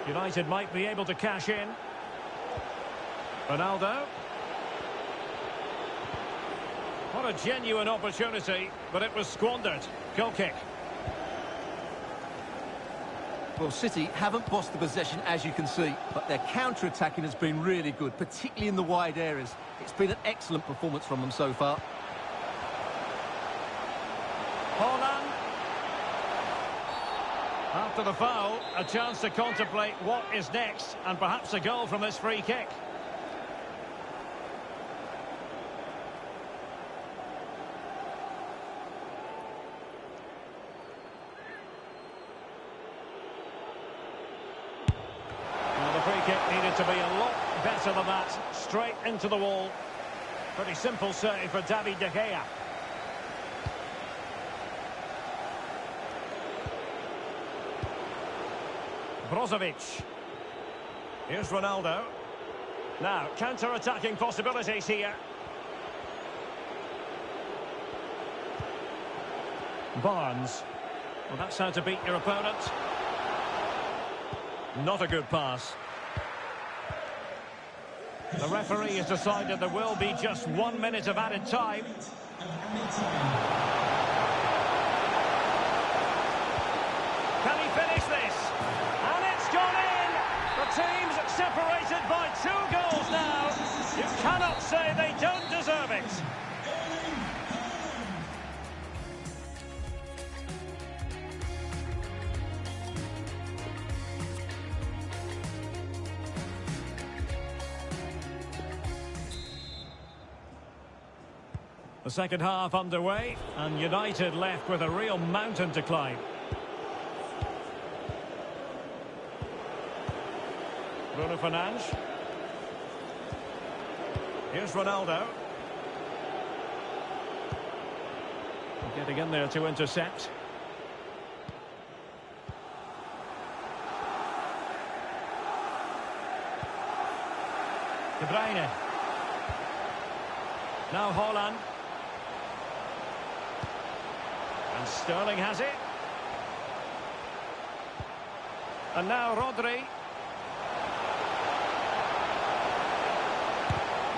United might be able to cash in. Ronaldo. What a genuine opportunity, but it was squandered. Goal kick. Well, City haven't bossed the possession, as you can see, but their counter-attacking has been really good, particularly in the wide areas. It's been an excellent performance from them so far. Haaland. After the foul, a chance to contemplate what is next, and perhaps a goal from this free kick. Needed to be a lot better than that. Straight into the wall. Pretty simple save for David De Gea. Brozovic. Here's Ronaldo. Now, counter-attacking possibilities here. Barnes. Well, that's how to beat your opponent. Not a good pass. The referee has decided there will be just 1 minute of added time. Can he finish this? And it's gone in! The team's separated by 2 goals now. You cannot say they don't deserve it. The second half underway, and United left with a real mountain to climb. Bruno Fernandes. Here's Ronaldo. Getting in there to intercept. De Bruyne. Now Haaland. And Sterling has it. And now Rodri.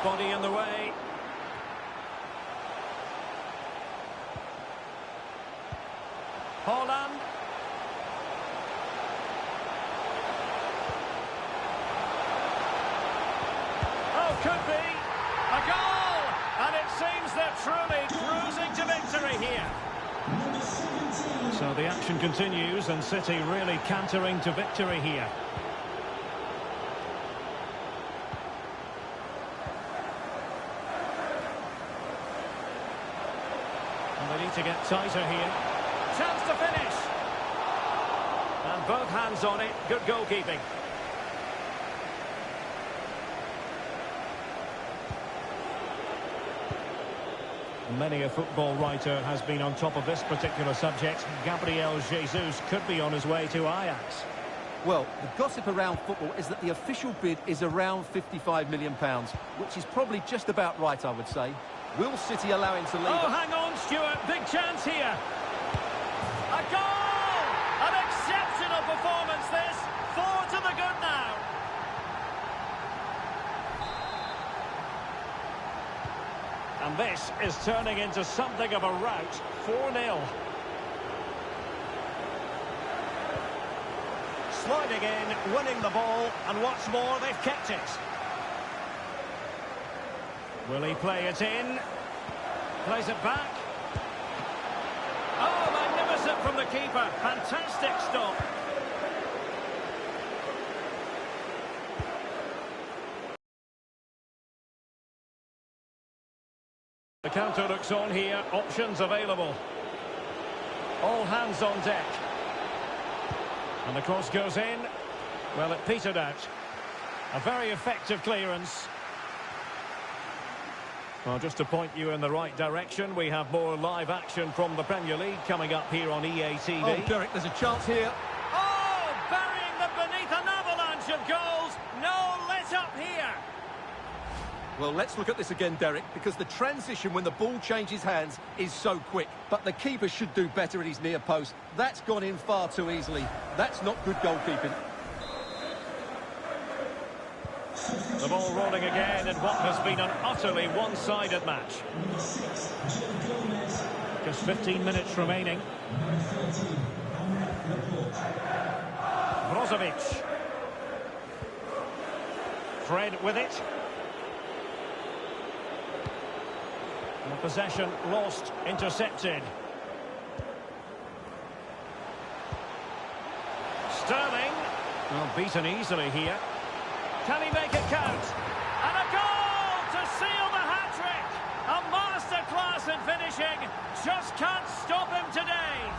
Body in the way. Haaland. Oh, could be. A goal! And it seems they're truly cruising to victory here. So the action continues and City really cantering to victory here. And they need to get tighter here. Chance to finish. And both hands on it. Good goalkeeping. Many a football writer has been on top of this particular subject. Gabriel Jesus could be on his way to Ajax. Well, the gossip around football is that the official bid is around £55 million, which is probably just about right, I would say. Will City allow him to leave? Oh, hang on, Stuart. Big chance here. A goal! An exceptional performance, this. 4 to the good now. And this is turning into something of a rout. 4-0. Sliding in, winning the ball, and what's more, they've kept it. Will he play it in? Plays it back. Oh, magnificent from the keeper. Fantastic stop. The counter looks on here. Options available. All hands on deck. And the cross goes in. Well, it petered out. A very effective clearance. Well, just to point you in the right direction, we have more live action from the Premier League coming up here on EA TV. Oh, Derek, there's a chance here. Oh, burying them beneath an avalanche of goals. No let up here. Well, let's look at this again, Derek, because the transition when the ball changes hands is so quick. But the keeper should do better at his near post. That's gone in far too easily. That's not good goalkeeping. The ball rolling again in what has been an utterly one-sided match. Just 15 minutes remaining. Brozovic. Fred with it. And possession lost, intercepted. Sterling. Well, beaten easily here. Can he make it count? And a goal to seal the hat-trick! A masterclass in finishing. Just can't stop him today.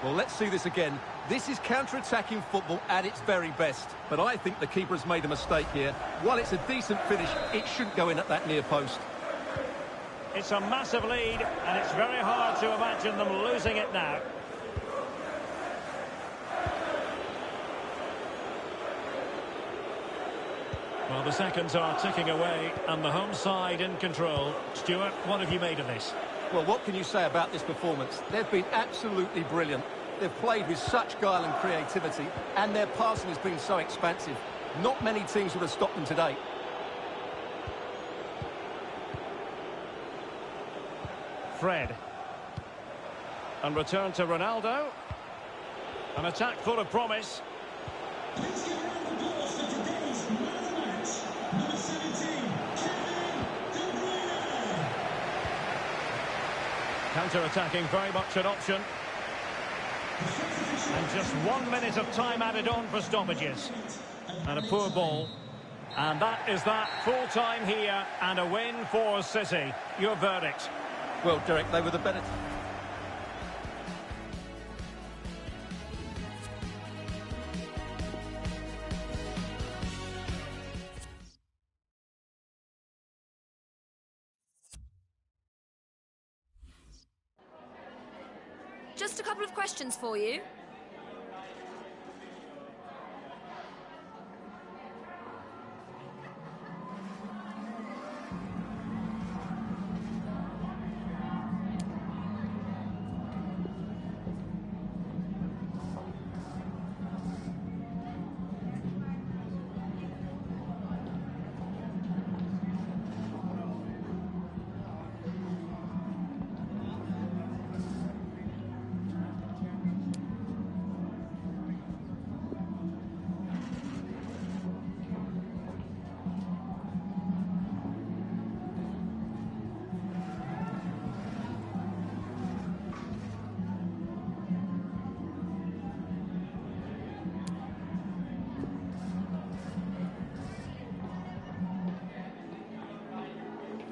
Well, let's see this again. This is counter-attacking football at its very best. But I think the keeper has made a mistake here. While it's a decent finish, it shouldn't go in at that near post. It's a massive lead, and it's very hard to imagine them losing it now. Well, the seconds are ticking away, and the home side in control. Stuart, what have you made of this? Well, what can you say about this performance? They've been absolutely brilliant. They've played with such guile and creativity, and their passing has been so expansive. Not many teams would have stopped them today. Fred. And return to Ronaldo. An attack full of promise. Please give a round of applause for today's man of the match, number 17, Kevin De Bruyne. Counter-attacking, very much an option. And just 1 minute of time added on for stoppages. And a poor ball. And that is that. Full time here and a win for City. Your verdict? Well, Derek, they were the better... Just a couple of questions for you.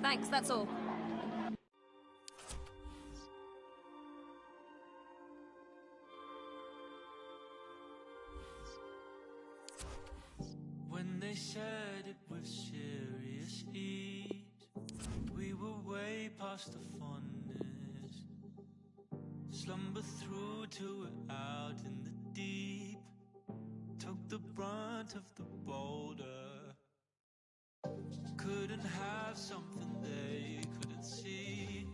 Thanks, that's all. When they said it with serious ease, we were way past the fondness. Slumber through to it out in the deep, took the brunt of the boulder. Couldn't have something they couldn't see.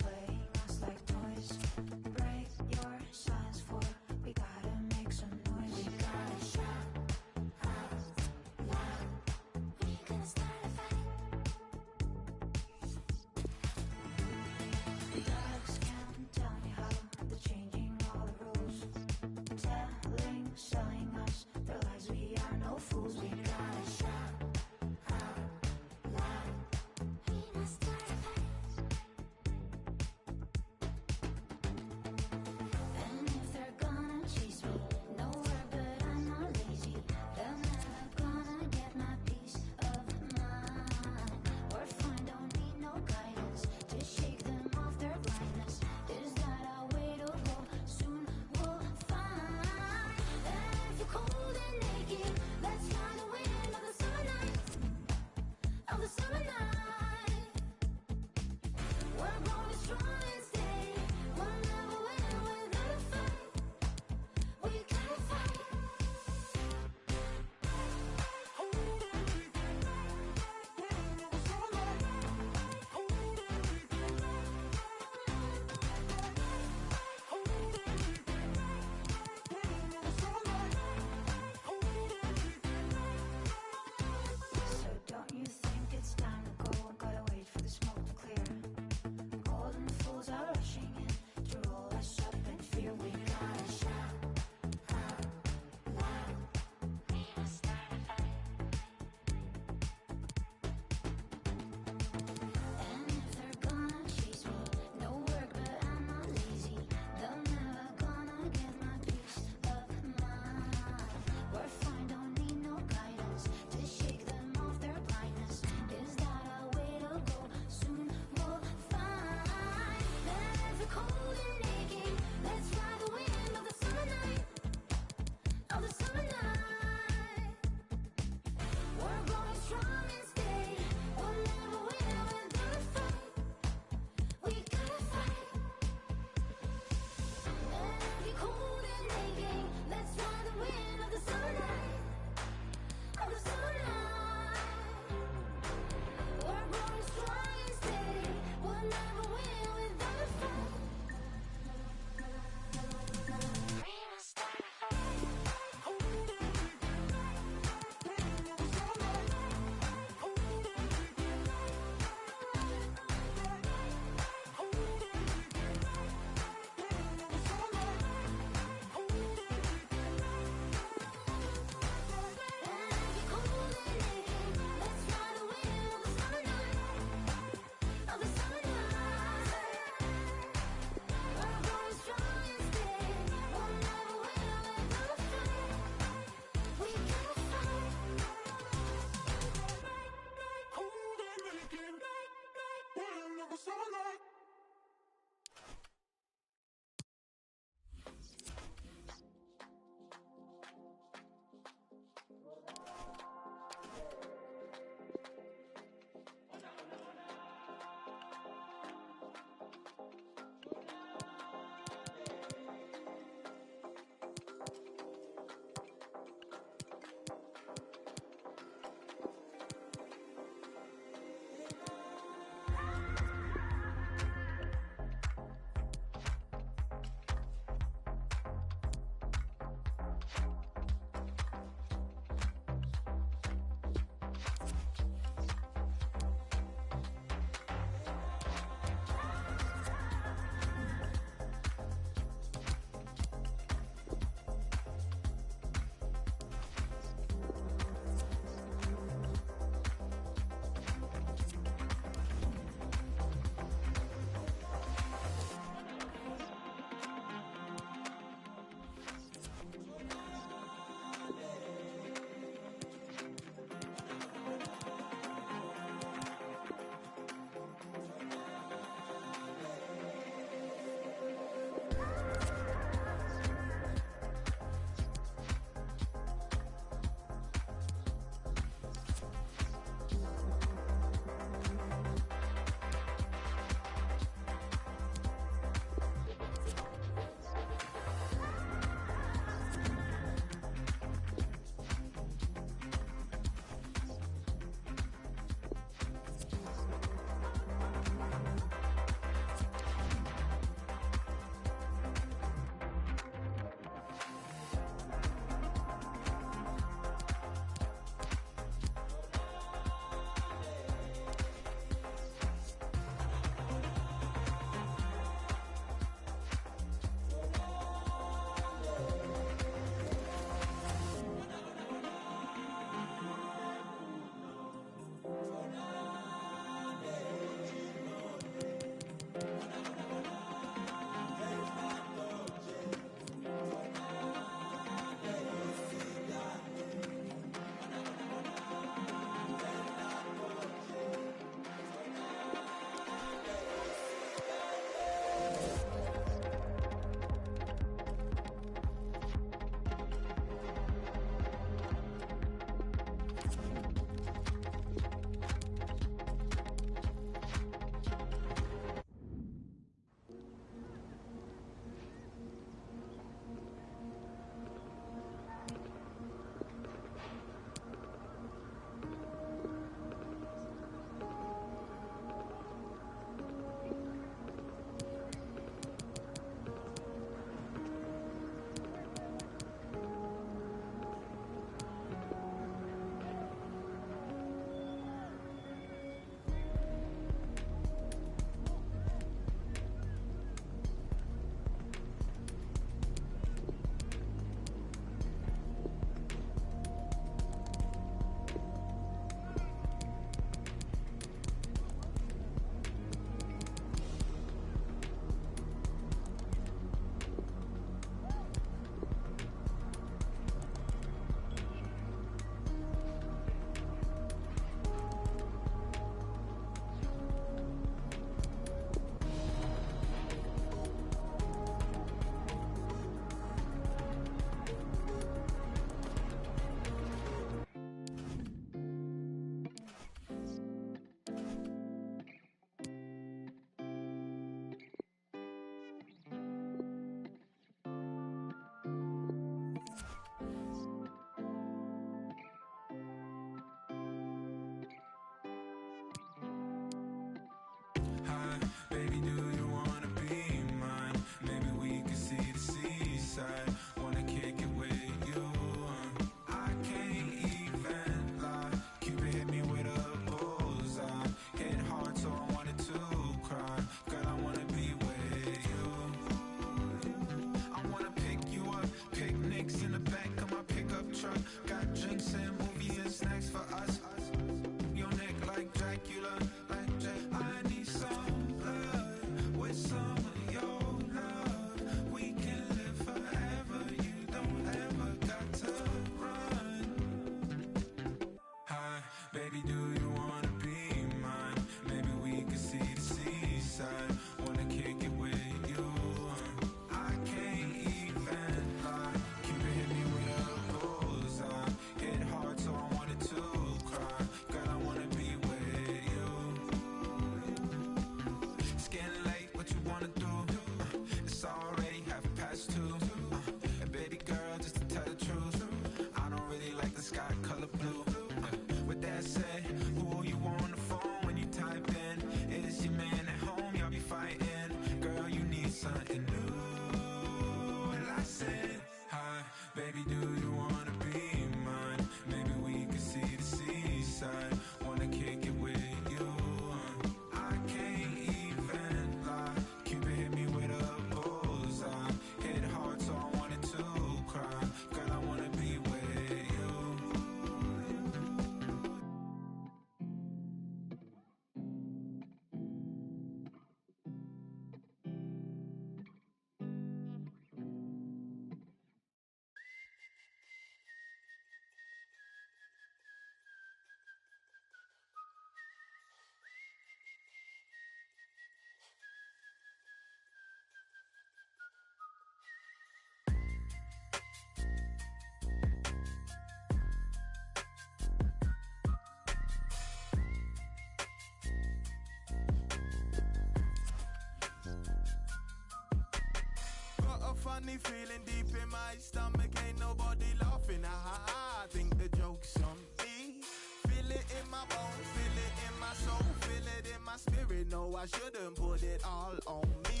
funny feeling deep in my stomach. Ain't nobody laughing. I think the joke's on me. Feel it in my bones, feel it in my soul, feel it in my spirit. No, I shouldn't put it all on me.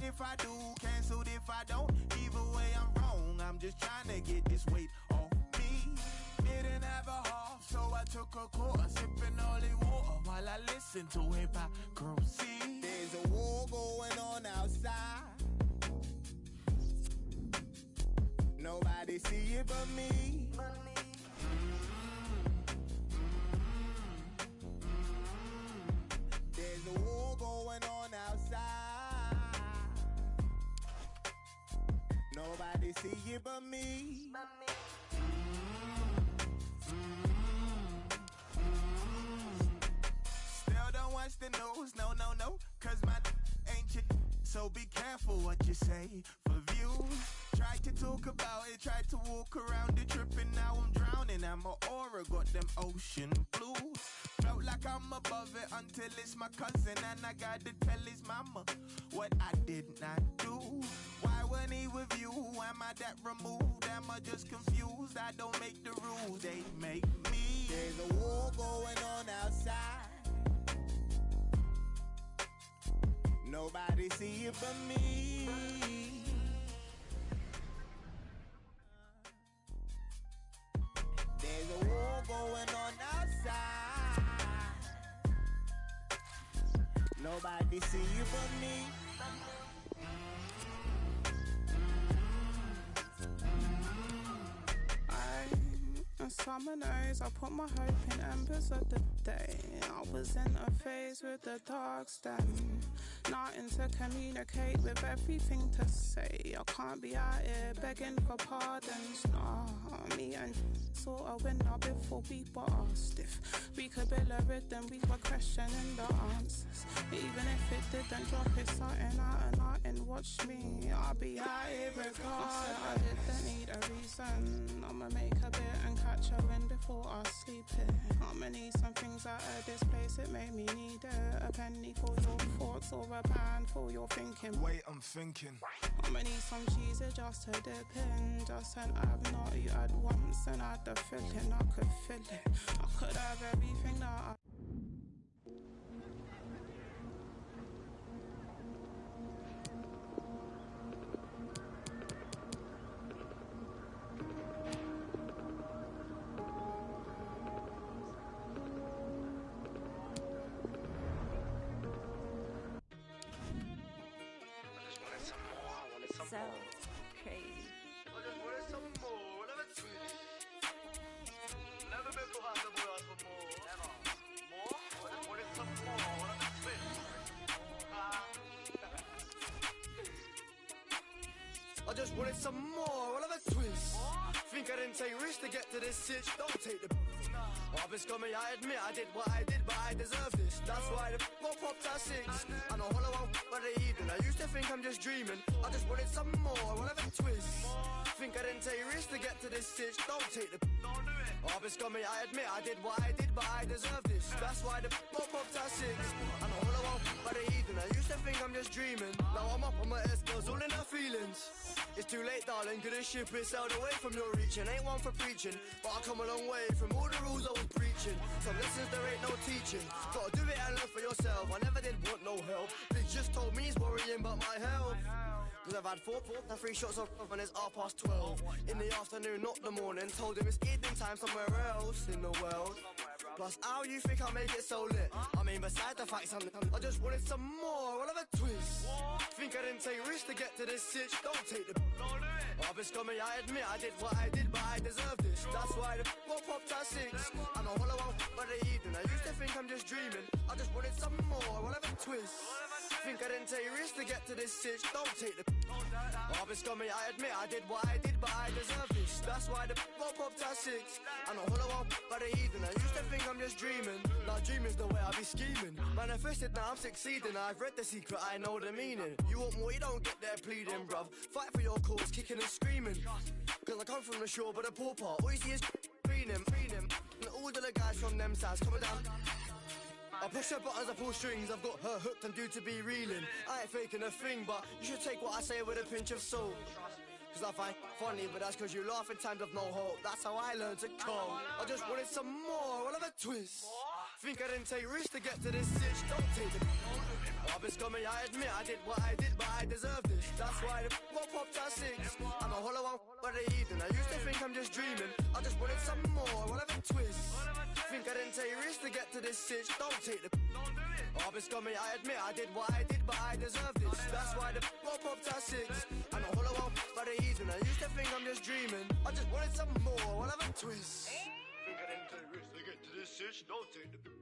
If I do, cancelled if I don't. Either way, I'm wrong. I'm just trying to get this weight off me. Didn't have a half, so I took a quarter, sipping holy water while I listened to hypocrisy. There's a war going on outside. Nobody see it but me. There's a war going on outside. Nobody see it but me. Still don't watch the news, no, cause my ain't shit. So be careful what you say for views. Tried to talk about it, tried to walk around it, tripping, now I'm drowning. And my aura got them ocean blues. Felt like I'm above it until it's my cousin, and I gotta tell his mama what I did not do. Why wasn't he with you? Am I that removed? Am I just confused? I don't make the rules, they make me. There's a war going on outside. Nobody see it but me. There's a war going on outside. Nobody see it but me. A summer nights, I put my hope in embers of the day. I was in a phase with the dark stand, nothing to communicate with everything to say. I can't be out here begging for pardons. Nah, me and sort of winner before we were stiff. We could build a rhythm, we were questioning the answers. Even if it didn't drop, it's something out and out and watch me. I'll be out here regardless. I didn't need a reason. I'ma make a bit and catch a win before I sleep here. I'ma need some things out of this place, it made me need it. A penny for your thoughts or a pound for your thinking. Wait, I'm thinking. I'ma need some cheese just to dip in. Just an I've not you had once and I had the feeling I could feel it. I could have everything that I so crazy. I just wanted some more, whatever tweet. Never been for hot, never asked for more. Never. More? I just wanted some more, whatever tweet. I just wanted some more, whatever twist. Think I didn't take risks to get to this sitch, don't take the I've been scummy, I admit I did what I did, but I deserve this. That's why the popped at 6. And a hollow out by the evening. I used to think I'm just dreaming. I just wanted some more, whatever twist. Think I didn't take risks to get to this sitch, don't take the I've been scummy, I admit I did what I did, but I deserve this. That's why the popped at 6. And a hollow out by the evening. I used to think I'm just dreaming. Now I'm up on my ass, girls, all in her feelings. It's too late, darling, could this ship is sailed away from your reaching. Ain't one for preaching, but I come a long way from all the rules I was preaching. Some lessons there ain't no teaching. Gotta do it and learn for yourself. I never did want no help. They just told me he's worrying about my health. Cause I've had 3 shots of and it's 12:30. In the afternoon, not the morning. Told him it's evening time somewhere else in the world. Plus, how you think I make it so lit? I mean, besides the facts, I just wanted some more, whatever twist. Think I didn't take risks to get to this sitch, don't take the I've been scummy, I admit I did what I did, but I deserve this. That's why the popped at 6. I'm a hollow out by the evening. I used to think I'm just dreaming. I just wanted some more, whatever twist. Think I didn't take risks to get to this sitch, don't take the I've been scummy, I admit I did what I did, but I deserve this. That's why the popped at 6. I'm a hollow out by the evening. I used to think I'm just dreaming. Now dreaming's the way I be scheming. Manifested, now I'm succeeding. I've read the secret, I know the meaning. You want more, you don't get there pleading, bruv. Fight for your cause, kicking and screaming. Cause I come from the shore, but the poor part, all you see is preening. And all the guys from them sides coming down. I push her buttons, I pull strings, I've got her hooked and due to be reeling. I ain't faking a thing, but you should take what I say with a pinch of salt. Cause I find funny, but that's cause you laugh in times of no hope. That's how I learned to cope. I just wanted some more, another twist. Think I didn't take risks to get to this sitch. Don't take the I've been scummy, I admit I did what I did, but I deserve this. That's why the one popped at 6. I'm a hollow one by the evening. I used to think I'm just dreaming. I just wanted some more, whatever twist. Think I didn't take risks to get to this sitch. Don't take the I've been scummy, I admit I did what I did, but I deserve this. That's why the one popped at 6. I'm a hollow one by the evening. I used to think I'm just dreaming. I just wanted some more, whatever twist. Think I didn't take risks to get to this sitch. Don't take the